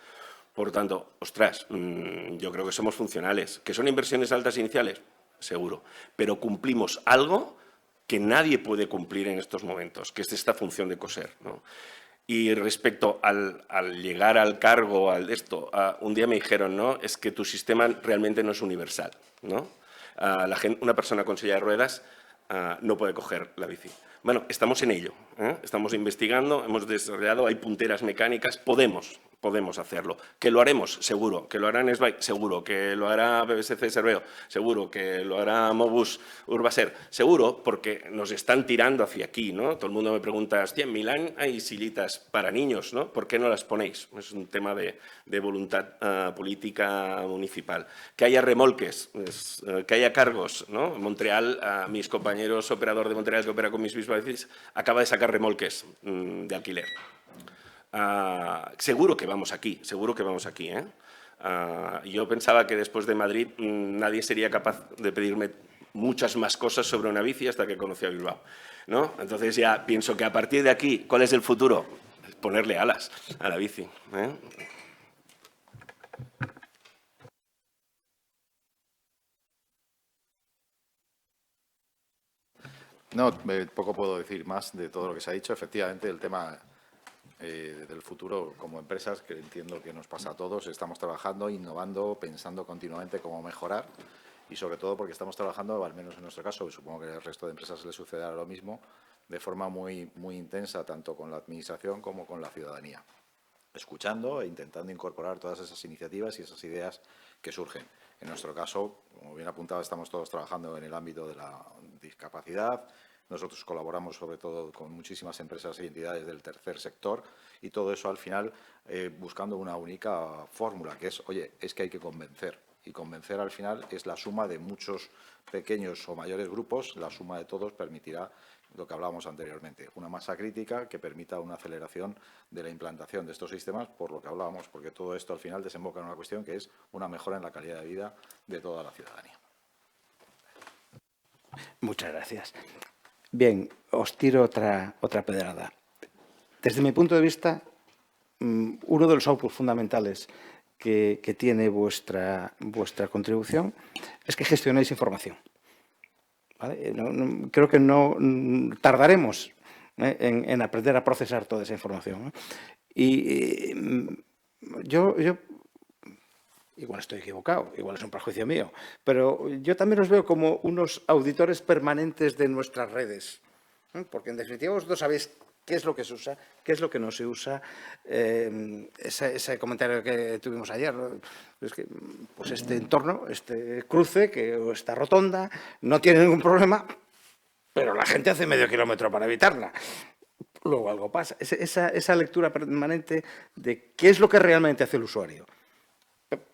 Por tanto, ostras, yo creo que somos funcionales. ¿Que son inversiones altas iniciales? Seguro. Pero cumplimos algo que nadie puede cumplir en estos momentos, que es esta función de coser, ¿no? Y respecto al llegar al cargo, un día me dijeron, ¿no? Es que tu sistema realmente no es universal, ¿no? Una persona con silla de ruedas no puede coger la bici. Bueno, estamos en ello, ¿eh? Estamos investigando, hemos desarrollado, hay punteras mecánicas, podemos hacerlo. ¿Que lo haremos? Seguro. ¿Que lo hará Nextbike? Seguro. ¿Que lo hará BBSC Serveo? Seguro. ¿Que lo hará Mobus Urbaser? Seguro, porque nos están tirando hacia aquí, ¿no? Todo el mundo me pregunta, hostia, en Milán hay silitas para niños, ¿no? ¿Por qué no las ponéis? Es un tema de voluntad política municipal. Que haya remolques, que haya cargos, ¿no? En Montreal, mis compañeros operador de Montreal que opera con mis bicis acaba de sacar remolques de alquiler. Seguro que vamos aquí, ¿eh? Yo pensaba que después de Madrid nadie sería capaz de pedirme muchas más cosas sobre una bici hasta que conocí a Bilbao, ¿no? Entonces ya pienso que a partir de aquí, ¿cuál es el futuro? Ponerle alas a la bici, ¿eh? No, poco puedo decir más de todo lo que se ha dicho. Efectivamente, el tema del futuro como empresas, que entiendo que nos pasa a todos, estamos trabajando, innovando, pensando continuamente cómo mejorar y sobre todo porque estamos trabajando, al menos en nuestro caso, y supongo que al resto de empresas le sucederá lo mismo, de forma muy intensa, tanto con la Administración como con la ciudadanía, escuchando e intentando incorporar todas esas iniciativas y esas ideas que surgen. En nuestro caso, como bien apuntado, estamos todos trabajando en el ámbito de la discapacidad. Nosotros colaboramos sobre todo con muchísimas empresas y entidades del tercer sector y todo eso al final buscando una única fórmula, que es, oye, es que hay que convencer. Y convencer al final es la suma de muchos pequeños o mayores grupos, la suma de todos permitirá lo que hablábamos anteriormente, una masa crítica que permita una aceleración de la implantación de estos sistemas, por lo que hablábamos, porque todo esto al final desemboca en una cuestión que es una mejora en la calidad de vida de toda la ciudadanía. Muchas gracias. Bien, os tiro otra pedrada. Desde mi punto de vista, uno de los outputs fundamentales que tiene vuestra contribución es que gestionéis información. ¿Vale? Creo que no tardaremos en aprender a procesar toda esa información, ¿no? Y yo igual estoy equivocado, igual es un prejuicio mío, pero yo también os veo como unos auditores permanentes de nuestras redes, ¿eh? Porque en definitiva vosotros sabéis qué es lo que se usa, qué es lo que no se usa. Ese comentario que tuvimos ayer, ¿no? Es que pues este entorno, este cruce, esta rotonda, no tiene ningún problema, pero la gente hace medio kilómetro para evitarla. Luego algo pasa. Esa lectura permanente de qué es lo que realmente hace el usuario.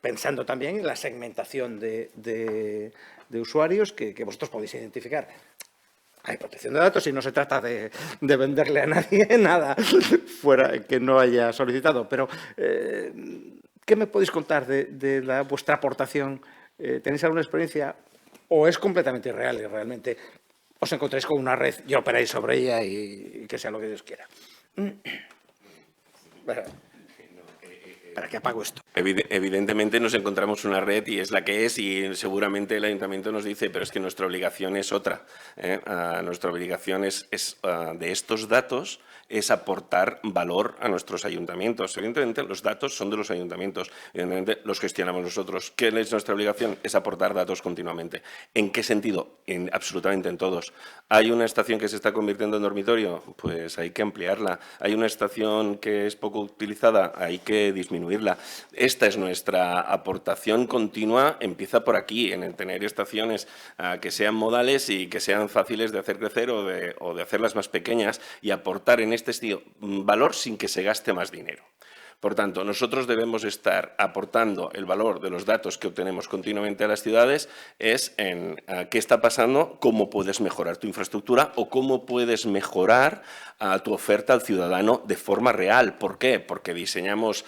Pensando también en la segmentación de usuarios que vosotros podéis identificar. Hay protección de datos y no se trata de venderle a nadie nada fuera que no haya solicitado. Pero, ¿qué me podéis contar de vuestra aportación? ¿Tenéis alguna experiencia o es completamente irreal y realmente os encontráis con una red y operáis sobre ella y que sea lo que Dios quiera? Bueno, ¿para qué apago esto? Evidentemente nos encontramos una red y es la que es y seguramente el Ayuntamiento nos dice, pero es que nuestra obligación es otra. Nuestra obligación es de estos datos es aportar valor a nuestros ayuntamientos. Evidentemente los datos son de los ayuntamientos, evidentemente los gestionamos nosotros. ¿Qué es nuestra obligación? Es aportar datos continuamente. ¿En qué sentido? Absolutamente en todos. ¿Hay una estación que se está convirtiendo en dormitorio? Pues hay que ampliarla. ¿Hay una estación que es poco utilizada? Hay que disminuirla. disminuirla. Esta es nuestra aportación continua, empieza por aquí, en el tener estaciones que sean modales y que sean fáciles de hacer crecer o de hacerlas más pequeñas y aportar en este estilo valor sin que se gaste más dinero. Por tanto, nosotros debemos estar aportando el valor de los datos que obtenemos continuamente a las ciudades es en qué está pasando, cómo puedes mejorar tu infraestructura o cómo puedes mejorar tu oferta al ciudadano de forma real. ¿Por qué? Porque diseñamos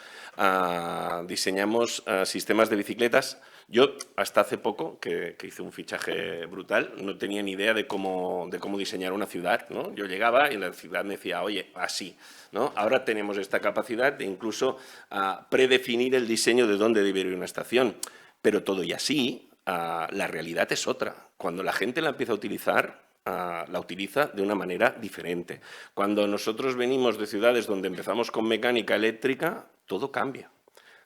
sistemas de bicicletas. Yo, hasta hace poco, que hice un fichaje brutal, no tenía ni idea de cómo diseñar una ciudad, ¿no? Yo llegaba y la ciudad me decía, oye, así, ¿no? Ahora tenemos esta capacidad de incluso predefinir el diseño de dónde debe ir una estación, pero todo y así, la realidad es otra. Cuando la gente la empieza a utilizar, la utiliza de una manera diferente. Cuando nosotros venimos de ciudades donde empezamos con mecánica eléctrica, todo cambia,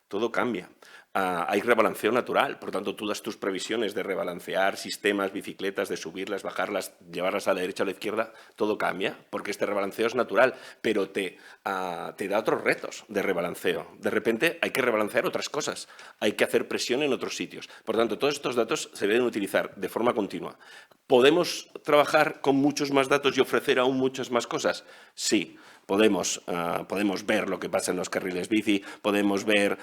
todo cambia. Hay rebalanceo natural, por tanto, tú das tus previsiones de rebalancear sistemas, bicicletas, de subirlas, bajarlas, llevarlas a la derecha o a la izquierda, todo cambia, porque este rebalanceo es natural, pero te da otros retos de rebalanceo. De repente hay que rebalancear otras cosas, hay que hacer presión en otros sitios. Por tanto, todos estos datos se deben utilizar de forma continua. ¿Podemos trabajar con muchos más datos y ofrecer aún muchas más cosas? Sí. Podemos ver lo que pasa en los carriles bici, podemos ver,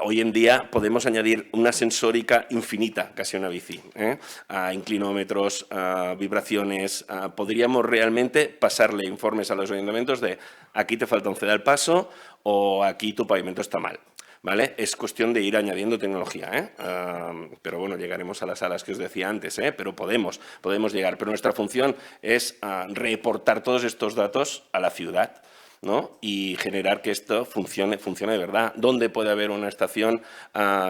hoy en día podemos añadir una sensórica infinita casi a una bici, inclinómetros, vibraciones, podríamos realmente pasarle informes a los ayuntamientos de aquí te falta un ceda al paso o aquí tu pavimento está mal. ¿Vale? Es cuestión de ir añadiendo tecnología, pero bueno, llegaremos a las salas que os decía antes, pero podemos llegar. Pero nuestra función es reportar todos estos datos a la ciudad, ¿no? Y generar que esto funcione de verdad. ¿Dónde puede haber una estación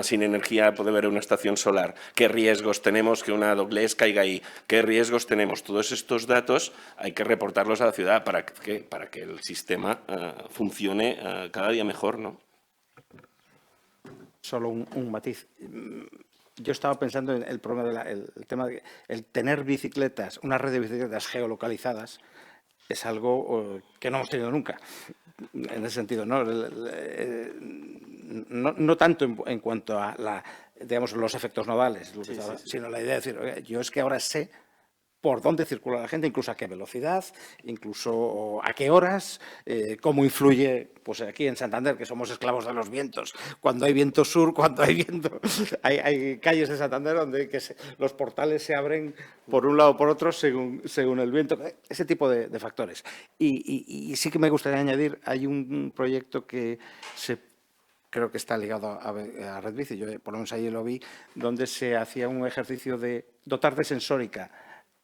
sin energía? ¿Puede haber una estación solar? ¿Qué riesgos tenemos que una doblez caiga ahí? ¿Qué riesgos tenemos? Todos estos datos hay que reportarlos a la ciudad para que el sistema funcione cada día mejor, ¿no? Solo un matiz. Yo estaba pensando en el problema el tema de el tener bicicletas, una red de bicicletas geolocalizadas, es algo que no hemos tenido nunca. En ese sentido, no tanto en cuanto a digamos, los efectos nodales, sino la idea de decir, oye, yo es que ahora sé por dónde circula la gente, incluso a qué velocidad, incluso a qué horas, cómo influye, pues aquí en Santander, que somos esclavos de los vientos, cuando hay viento sur, cuando hay viento... Hay calles de Santander donde los portales se abren por un lado o por otro según el viento, ese tipo de factores. Y sí que me gustaría añadir, hay un proyecto que creo que está ligado a Red Bici, yo por lo menos ahí lo vi, donde se hacía un ejercicio de dotar de sensórica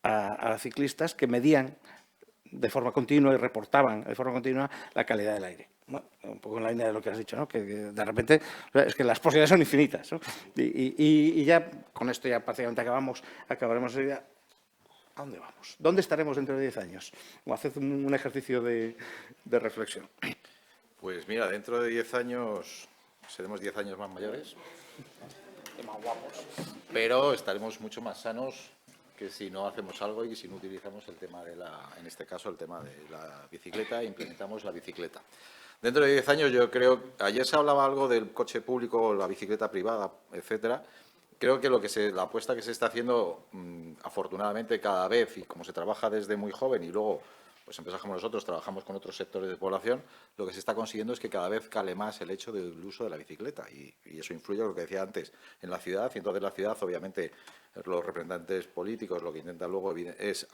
a ciclistas que medían de forma continua y reportaban de forma continua la calidad del aire. ¿No? Un poco en la línea de lo que has dicho, ¿no? Que de repente es que las posibilidades son infinitas, ¿no? Y ya con esto ya prácticamente acabaremos la idea. ¿A dónde vamos? ¿Dónde estaremos dentro de 10 años? O haced un ejercicio de reflexión. Pues mira, dentro de 10 años seremos 10 años más mayores. Y más guapos. Pero estaremos mucho más sanos que si no hacemos algo y si no utilizamos el tema en este caso, el tema de la bicicleta e implementamos la bicicleta. Dentro de 10 años yo creo, ayer se hablaba algo del coche público, la bicicleta privada, etcétera. Creo que la apuesta que se está haciendo, afortunadamente cada vez, y como se trabaja desde muy joven y luego pues empresas como nosotros trabajamos con otros sectores de población, lo que se está consiguiendo es que cada vez cale más el hecho del uso de la bicicleta y eso influye, lo que decía antes, en la ciudad, y entonces la ciudad, obviamente, los representantes políticos lo que intentan luego es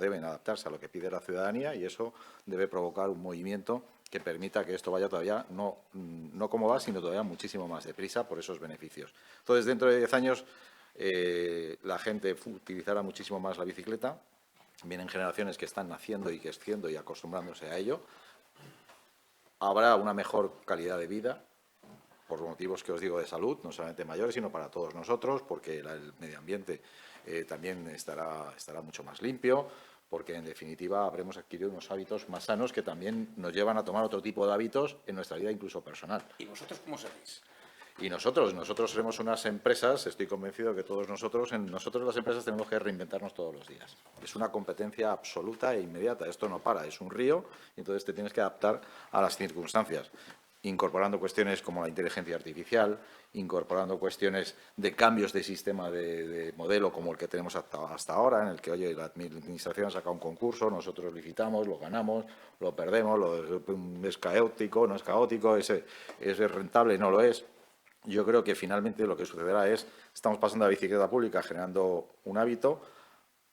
deben adaptarse a lo que pide la ciudadanía y eso debe provocar un movimiento que permita que esto vaya todavía, no como va, sino todavía muchísimo más deprisa por esos beneficios. Entonces, dentro de 10 años, la gente utilizará muchísimo más la bicicleta. Vienen generaciones que están naciendo y creciendo y acostumbrándose a ello. Habrá una mejor calidad de vida, por motivos que os digo de salud, no solamente mayores, sino para todos nosotros, porque el medio ambiente también estará mucho más limpio, porque en definitiva habremos adquirido unos hábitos más sanos que también nos llevan a tomar otro tipo de hábitos en nuestra vida, incluso personal. ¿Y vosotros cómo seréis? Y nosotros seremos unas empresas, estoy convencido que todos nosotros las empresas tenemos que reinventarnos todos los días. Es una competencia absoluta e inmediata, esto no para, es un río y entonces te tienes que adaptar a las circunstancias. incorporando cuestiones como la inteligencia artificial, incorporando cuestiones de cambios de sistema de modelo como el que tenemos hasta ahora, en el que, oye, la administración saca un concurso, nosotros licitamos, lo ganamos, lo perdemos, es caótico, no es caótico, es rentable, no lo es. Yo creo que finalmente lo que sucederá es, estamos pasando a la bicicleta pública generando un hábito.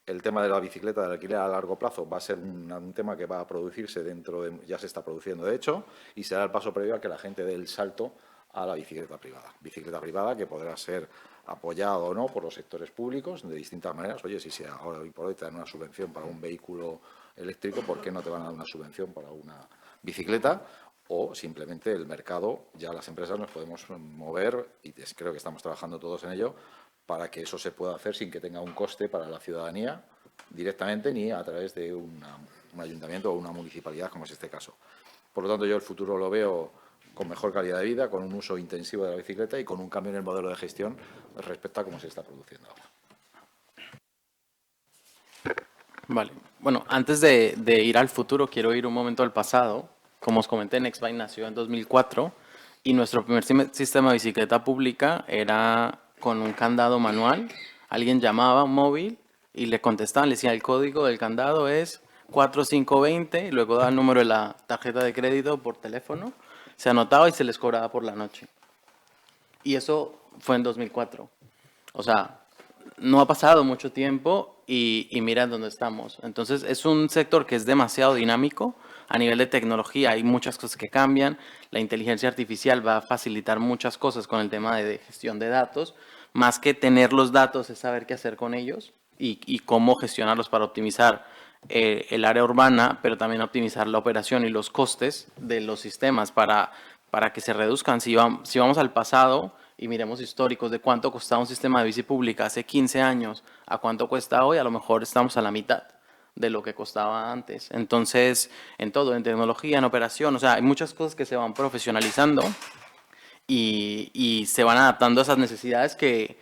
El tema de la bicicleta de alquiler a largo plazo va a ser un tema que va a producirse ya se está produciendo de hecho, y será el paso previo a que la gente dé el salto a la bicicleta privada. Bicicleta privada que podrá ser apoyada o no por los sectores públicos de distintas maneras. Oye, si ahora hoy por hoy te dan una subvención para un vehículo eléctrico, ¿por qué no te van a dar una subvención para una bicicleta? O simplemente el mercado, ya las empresas nos podemos mover, y creo que estamos trabajando todos en ello, para que eso se pueda hacer sin que tenga un coste para la ciudadanía directamente ni a través de un ayuntamiento o una municipalidad, como es este caso. Por lo tanto, yo el futuro lo veo con mejor calidad de vida, con un uso intensivo de la bicicleta y con un cambio en el modelo de gestión respecto a cómo se está produciendo ahora. Vale. Bueno, antes de ir al futuro, quiero ir un momento al pasado. Como os comenté, Nextbike nació en 2004 y nuestro primer sistema de bicicleta pública era con un candado manual. Alguien llamaba un móvil y le contestaban, le decía el código del candado es 4520 y luego daba el número de la tarjeta de crédito por teléfono, se anotaba y se les cobraba por la noche. Y eso fue en 2004. O sea, no ha pasado mucho tiempo y mira dónde estamos. Entonces, es un sector que es demasiado dinámico. A nivel de tecnología hay muchas cosas que cambian. La inteligencia artificial va a facilitar muchas cosas con el tema de gestión de datos. Más que tener los datos es saber qué hacer con ellos y cómo gestionarlos para optimizar el área urbana, pero también optimizar la operación y los costes de los sistemas para que se reduzcan. Si vamos al pasado y miremos históricos de cuánto costaba un sistema de bici pública hace 15 años a cuánto cuesta hoy, a lo mejor estamos a la mitad de lo que costaba antes. Entonces, en todo, en tecnología, en operación, o sea, hay muchas cosas que se van profesionalizando y se van adaptando a esas necesidades que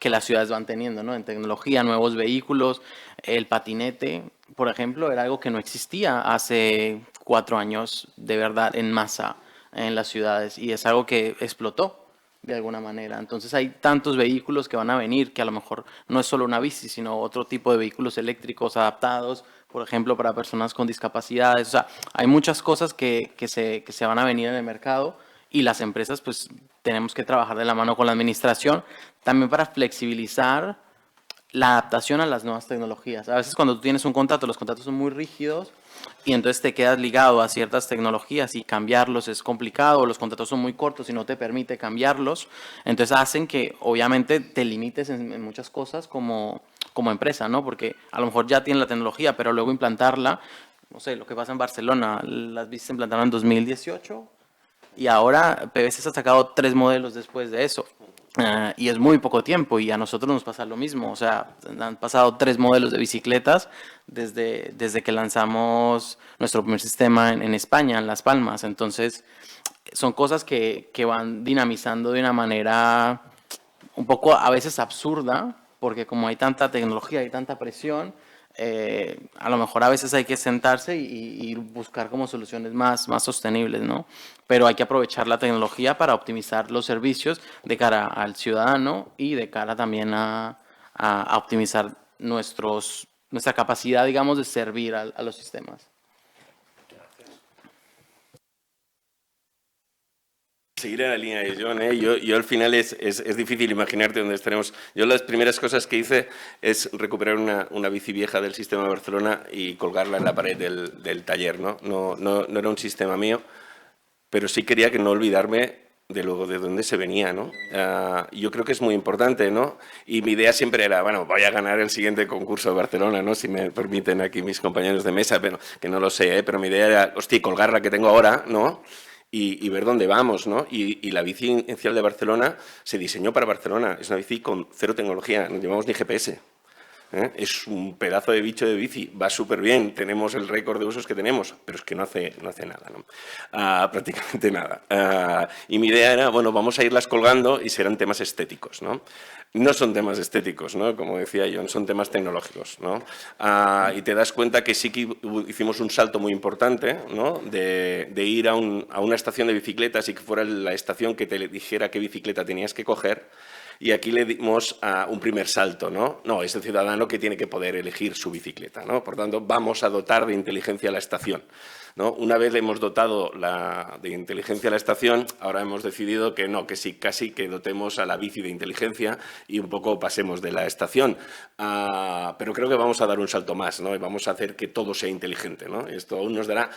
las ciudades van teniendo, ¿no? En tecnología, nuevos vehículos, el patinete, por ejemplo, era algo que no existía hace 4 años de verdad en masa en las ciudades y es algo que explotó de alguna manera. Entonces hay tantos vehículos que van a venir que a lo mejor no es solo una bici, sino otro tipo de vehículos eléctricos adaptados, por ejemplo, para personas con discapacidades. O sea, hay muchas cosas que se van a venir en el mercado y las empresas pues tenemos que trabajar de la mano con la administración también para flexibilizar la adaptación a las nuevas tecnologías. A veces cuando tú tienes un contrato, los contratos son muy rígidos y entonces te quedas ligado a ciertas tecnologías y cambiarlos es complicado, o los contratos son muy cortos y no te permite cambiarlos. Entonces hacen que obviamente te limites en muchas cosas como empresa, ¿no? Porque a lo mejor ya tienes la tecnología, pero luego implantarla, no sé, lo que pasa en Barcelona, las bicis se implantaron en 2018 y ahora PVC ha sacado 3 modelos después de eso. Y es muy poco tiempo y a nosotros nos pasa lo mismo. O sea, han pasado 3 modelos de bicicletas desde que lanzamos nuestro primer sistema en España, en Las Palmas. Entonces, son cosas que van dinamizando de una manera un poco a veces absurda, porque como hay tanta tecnología, hay tanta presión, a lo mejor a veces hay que sentarse y buscar como soluciones más sostenibles, ¿no? Pero hay que aprovechar la tecnología para optimizar los servicios de cara al ciudadano y de cara también a optimizar nuestra capacidad, digamos, de servir a los sistemas. Seguir en la línea de John, yo al final es difícil imaginarte dónde estaremos. Yo las primeras cosas que hice es recuperar una bici vieja del sistema de Barcelona y colgarla en la pared del taller, ¿no? No era un sistema mío, pero sí quería que no olvidarme de luego de dónde se venía, ¿no? Yo creo que es muy importante, ¿no? Y mi idea siempre era, bueno, voy a ganar el siguiente concurso de Barcelona, ¿no? Si me permiten aquí mis compañeros de mesa, pero que no lo sé, ¿eh? Pero mi idea era, hostia, colgar la que tengo ahora, ¿no? Y ver dónde vamos, ¿no? Y la bici inicial de Barcelona se diseñó para Barcelona. Es una bici con 0 tecnología, no llevamos ni GPS. Es un pedazo de bicho de bici, va súper bien, tenemos el récord de usos que tenemos, pero es que no hace nada, ¿no? Prácticamente nada. Y mi idea era, bueno, vamos a irlas colgando y serán temas estéticos, ¿no? No son temas estéticos, ¿no? Como decía John, son temas tecnológicos, ¿no? Y te das cuenta que sí que hicimos un salto muy importante, ¿no? De ir a una estación de bicicletas y que fuera la estación que te dijera qué bicicleta tenías que coger. Y aquí le dimos un primer salto, ¿no? No, es el ciudadano que tiene que poder elegir su bicicleta, ¿no? Por tanto, vamos a dotar de inteligencia a la estación, ¿no? Una vez le hemos dotado de inteligencia a la estación, ahora hemos decidido que no, que sí, casi que dotemos a la bici de inteligencia y un poco pasemos de la estación. Pero creo que vamos a dar un salto más, ¿no? Y vamos a hacer que todo sea inteligente, ¿no? Esto aún nos dará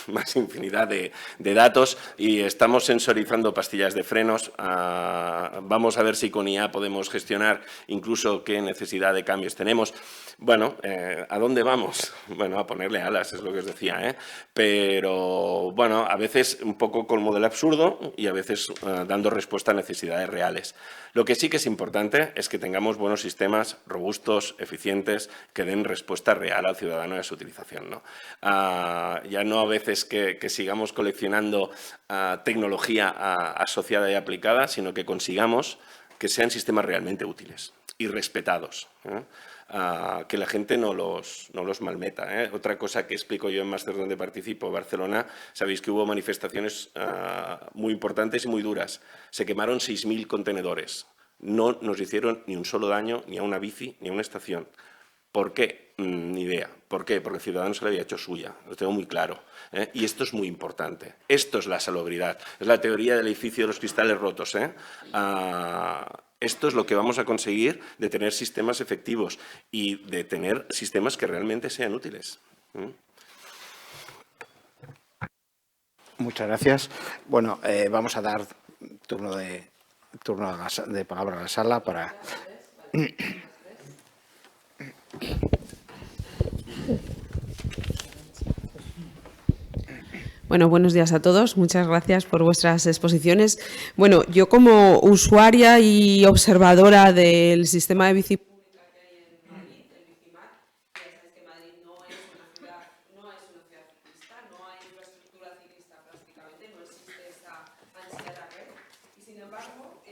más infinidad de datos y estamos sensorizando pastillas de frenos. Vamos a ver si con IA podemos gestionar incluso qué necesidad de cambios tenemos. Bueno, ¿a dónde vamos? Bueno, a ponerle alas, es lo que os decía, ¿eh? Pero, bueno, a veces un poco con modelo absurdo y a veces dando respuesta a necesidades reales. Lo que sí que es importante es que tengamos buenos sistemas robustos, eficientes, que den respuesta real al ciudadano y a su utilización, ¿no? Ya no a veces que sigamos coleccionando tecnología asociada y aplicada, sino que consigamos que sean sistemas realmente útiles y respetados, ¿eh? Que la gente no los malmeta, ¿eh? Otra cosa que explico yo en máster donde participo, en Barcelona, sabéis que hubo manifestaciones muy importantes y muy duras. Se quemaron 6.000 contenedores. No nos hicieron ni un solo daño, ni a una bici, ni a una estación. ¿Por qué? Ni idea. ¿Por qué? Porque el ciudadano se la había hecho suya. Lo tengo muy claro, ¿eh? Y esto es muy importante. Esto es la salubridad. Es la teoría del edificio de los cristales rotos, ¿eh? Esto es lo que vamos a conseguir de tener sistemas efectivos y de tener sistemas que realmente sean útiles. Muchas gracias. Bueno, vamos a dar turno de palabra a la sala para... Bueno, buenos días a todos. Muchas gracias por vuestras exposiciones. Bueno, yo como usuaria y observadora del sistema de bici pública que hay en Madrid, el Bicimar, ya sabéis que Madrid no es una ciudad ciclista, no hay infraestructura ciclista prácticamente, no existe esa ansiedad red. Y sin embargo,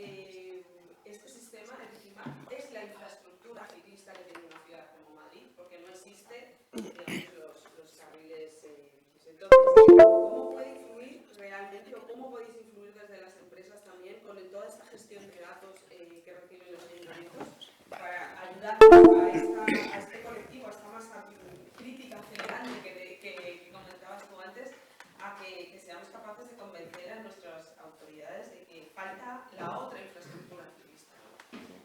este sistema, el Bicimar, es la infraestructura ciclista que tiene una ciudad como Madrid, porque no existe, digamos, los carriles bicis. Entonces, ¿cómo puede influir realmente o cómo podéis influir desde las empresas también con toda esta gestión de datos que reciben los ayuntamientos para ayudar a este colectivo, a esta masa crítica acelerante que comentabas tú antes, a que seamos capaces de convencer a nuestras autoridades de que falta la otra infraestructura ciclista, ¿no?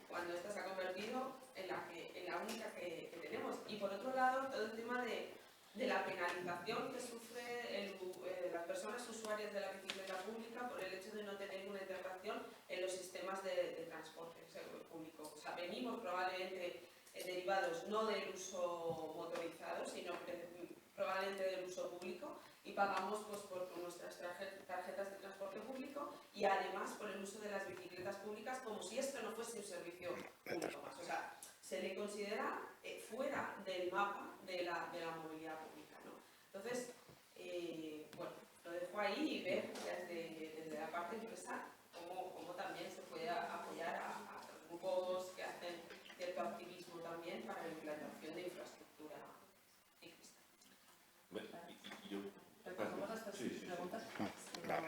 Cuando esta se ha convertido en la única que tenemos? Y por otro lado, todo el tema de la penalización que sufren las personas usuarias de la bicicleta pública por el hecho de no tener una integración en los sistemas de transporte público. O sea, venimos probablemente derivados no del uso motorizado, sino probablemente del uso público y pagamos pues, por nuestras tarjetas de transporte público y además por el uso de las bicicletas públicas como si esto no fuese un servicio público más. O sea, se le considera fuera del mapa de la movilidad pública, ¿no? Entonces, bueno, lo dejo ahí y ver desde la parte empresarial cómo también se puede apoyar a grupos que hacen cierto activismo también para la implantación de infraestructura ciclista. ¿Repasamos las preguntas? Vale.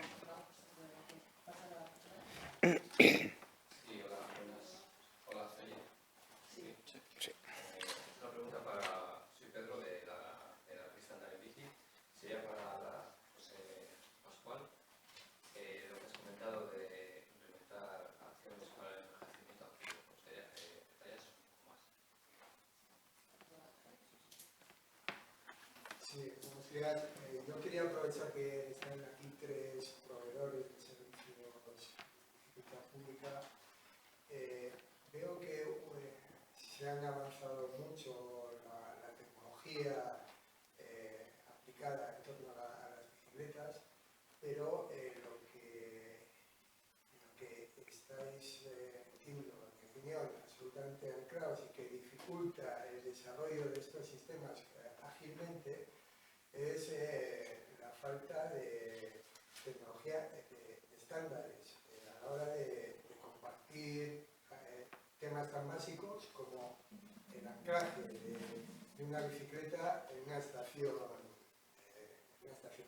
Sí, buenos días. Yo quería aprovechar que están aquí tres proveedores de servicios de bicicleta pública. Veo que se han avanzado mucho la tecnología aplicada en torno a las bicicletas, pero lo que estáis metiendo, en mi opinión, absolutamente absolutamente anclados y que dificulta el desarrollo de estos sistemas ágilmente es la falta de tecnología, de estándares a la hora de compartir temas tan básicos como el anclaje de una bicicleta en una estación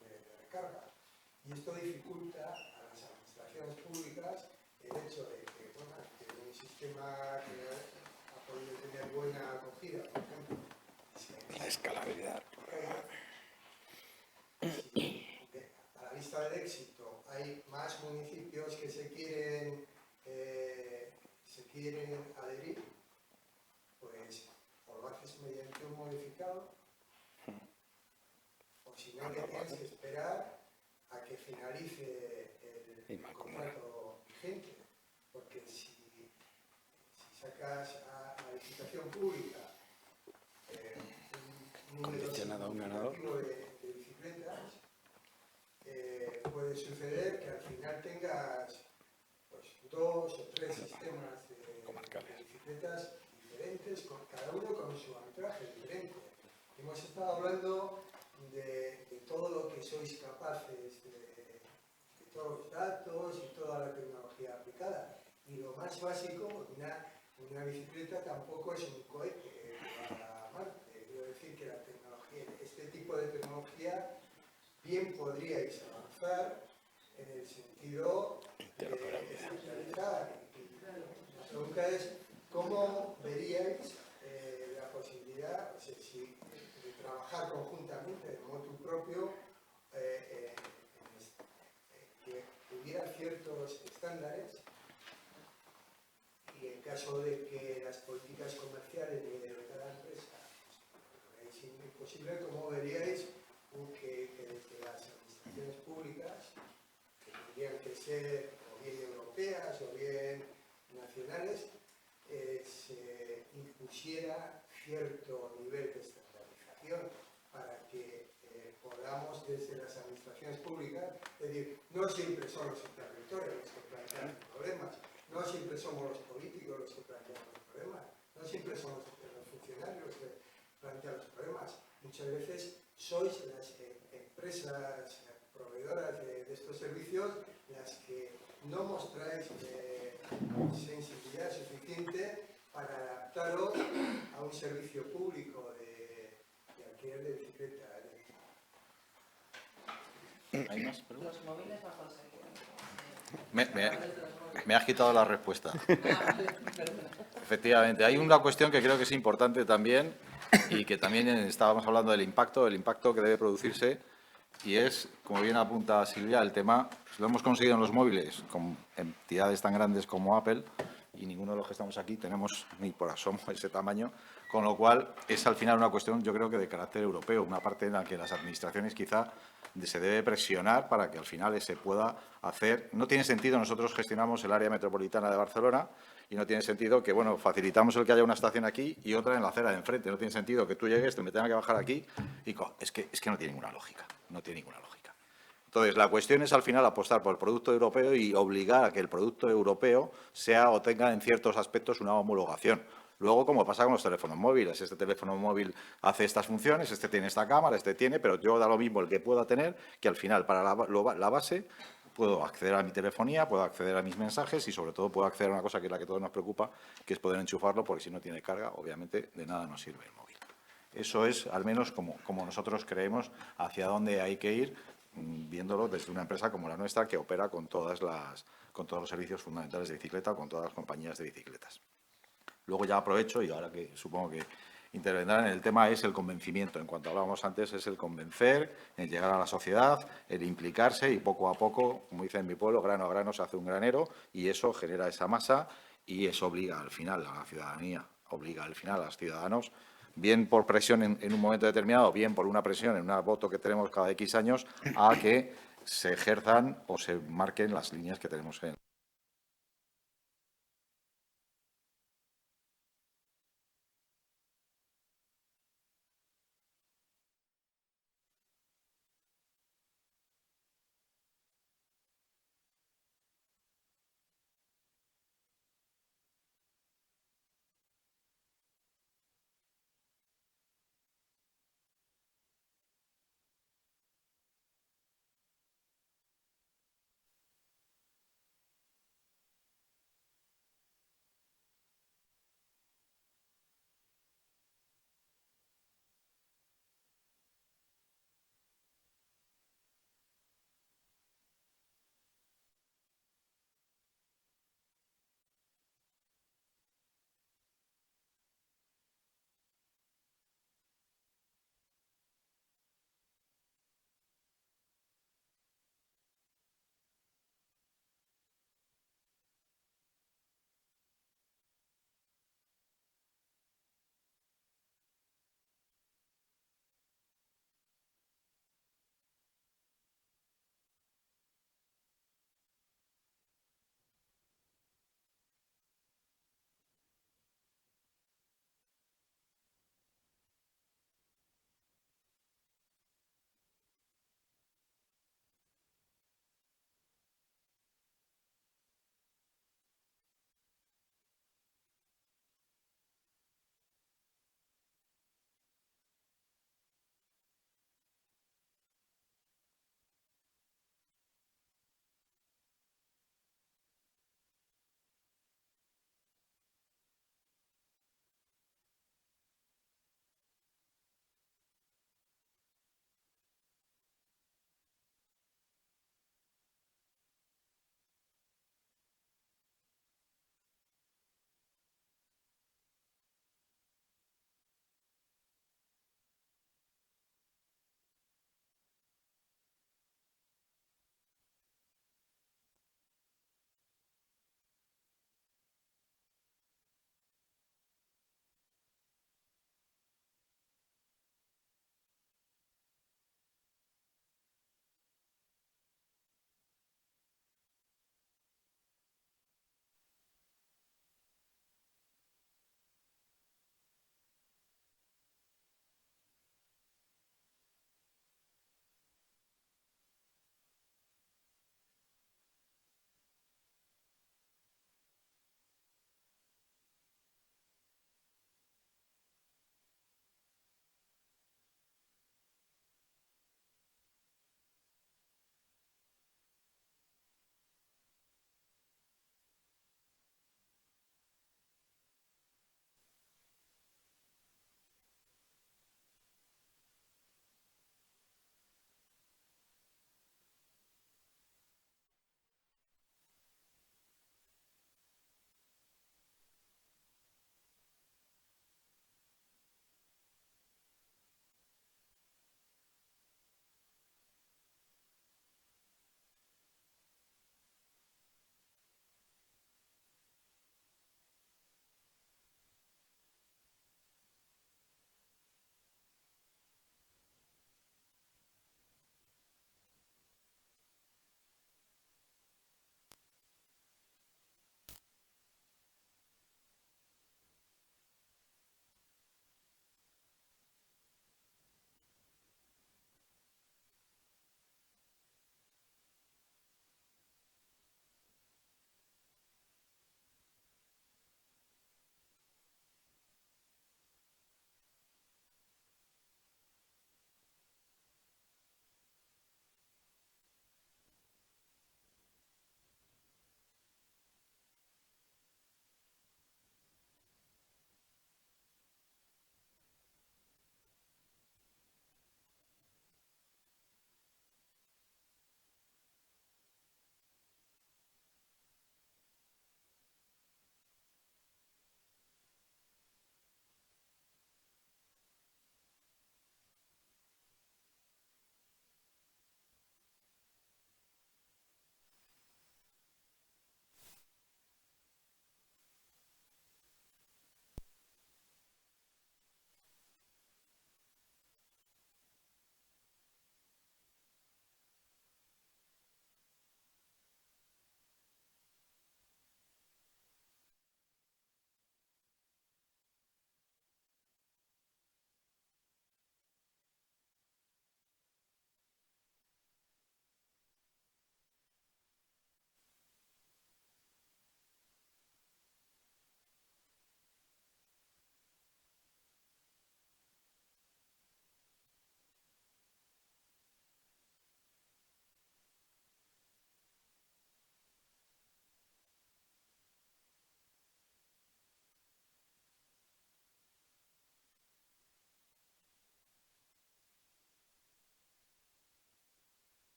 de recarga. Y esto dificulta a las administraciones públicas el hecho de que, bueno, que un sistema que ha podido tener buena acogida, por ejemplo, La escalabilidad. a la vista del éxito hay más municipios que se quieren adherir, pues o lo haces mediante un modificado, o si no, que tienes que esperar a que finalice el contrato vigente, porque si sacas a la licitación pública un número significativo de bicicletas, puede suceder que al final tengas pues, 2 o 3 sistemas de bicicletas diferentes, cada uno con su anclaje diferente. Hemos estado hablando de todo lo que sois capaces de todos los datos y toda la tecnología aplicada. Y lo más básico, una bicicleta tampoco es un cohete que va a Marte. Quiero decir que la tecnología, este tipo de tecnología, bien podríais avanzar en el sentido de especializar. La pregunta es, ¿cómo veríais la posibilidad, o sea, de trabajar conjuntamente de motu propio, que hubiera ciertos estándares y en caso de que las políticas comerciales de cada empresa es imposible, ¿cómo veríais que desde las administraciones públicas, que tendrían que ser o bien europeas o bien nacionales, se impusiera cierto nivel de estandarización para que podamos desde las administraciones públicas, es decir, no siempre son los interventores los que plantean los problemas, no siempre somos los políticos los que plantean los problemas, no siempre son los funcionarios los que plantean los problemas, muchas veces sois las empresas proveedoras de estos servicios las que no mostráis sensibilidad suficiente para adaptaros a un servicio público de alquiler de bicicleta. ¿Hay más preguntas? Los móviles bajo el Me has quitado la respuesta. Efectivamente, hay una cuestión que creo que es importante también y que también estábamos hablando del impacto que debe producirse y es, como bien apunta Silvia, el tema, pues lo hemos conseguido en los móviles con entidades tan grandes como Apple y ninguno de los que estamos aquí tenemos ni por asomo ese tamaño, con lo cual es al final una cuestión, yo creo que de carácter europeo, una parte en la que las administraciones quizá se debe presionar para que al final se pueda hacer. No tiene sentido, nosotros gestionamos el área metropolitana de Barcelona y no tiene sentido que, bueno, facilitamos el que haya una estación aquí y otra en la acera de enfrente. No tiene sentido que tú llegues, me tenga que bajar aquí y es que no tiene ninguna lógica, no tiene ninguna lógica. Entonces, la cuestión es al final apostar por el producto europeo y obligar a que el producto europeo sea o tenga en ciertos aspectos una homologación. Luego, como pasa con los teléfonos móviles, este teléfono móvil hace estas funciones, este tiene esta cámara, este tiene, pero yo da lo mismo el que pueda tener, que al final, para la base, puedo acceder a mi telefonía, puedo acceder a mis mensajes y, sobre todo, puedo acceder a una cosa que es la que a todos nos preocupa, que es poder enchufarlo, porque si no tiene carga, obviamente, de nada nos sirve el móvil. Eso es, al menos, como nosotros creemos, hacia dónde hay que ir, viéndolo desde una empresa como la nuestra, que opera con todos los servicios fundamentales de bicicleta, con todas las compañías de bicicletas. Luego ya aprovecho, y ahora que supongo que intervendrán en el tema, es el convencimiento. En cuanto hablábamos antes, es el convencer, el llegar a la sociedad, el implicarse y poco a poco, como dice en mi pueblo, grano a grano se hace un granero y eso genera esa masa y eso obliga al final a la ciudadanía, obliga al final a los ciudadanos, bien por presión en un momento determinado, bien por una presión en un voto que tenemos cada X años, a que se ejerzan o se marquen las líneas que tenemos en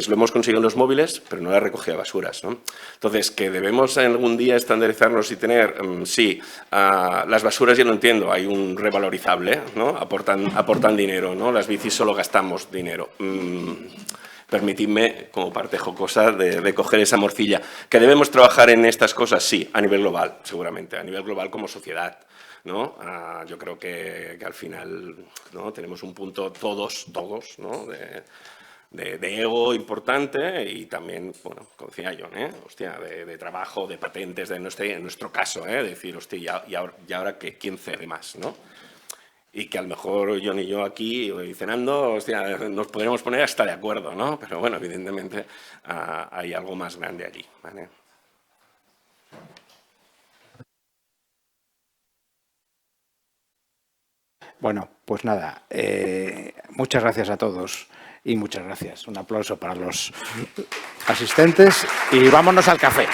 Lo hemos conseguido en los móviles, pero no la recogida de basuras, ¿no? Entonces, que debemos algún día estandarizarnos y tener, sí, las basuras ya lo entiendo, hay un revalorizable, ¿no? Aportan dinero, ¿no? Las bicis solo gastamos dinero. Permitidme, como parte jocosa, de coger esa morcilla. ¿Que debemos trabajar en estas cosas? Sí, a nivel global, seguramente, a nivel global como sociedad, ¿no? Yo creo que al final, ¿no? Tenemos un punto todos, ¿no? De ego importante y también, bueno, como decía John, hostia, de trabajo, de patentes, en nuestro caso, decir, hostia, ¿y ahora qué? ¿Quién cede más, no? Y que a lo mejor John y yo aquí cenando, hostia, nos podríamos poner hasta de acuerdo, ¿no? Pero bueno, evidentemente hay algo más grande allí, ¿vale? Bueno, pues nada, muchas gracias a todos y muchas gracias. Un aplauso para los asistentes y vámonos al café.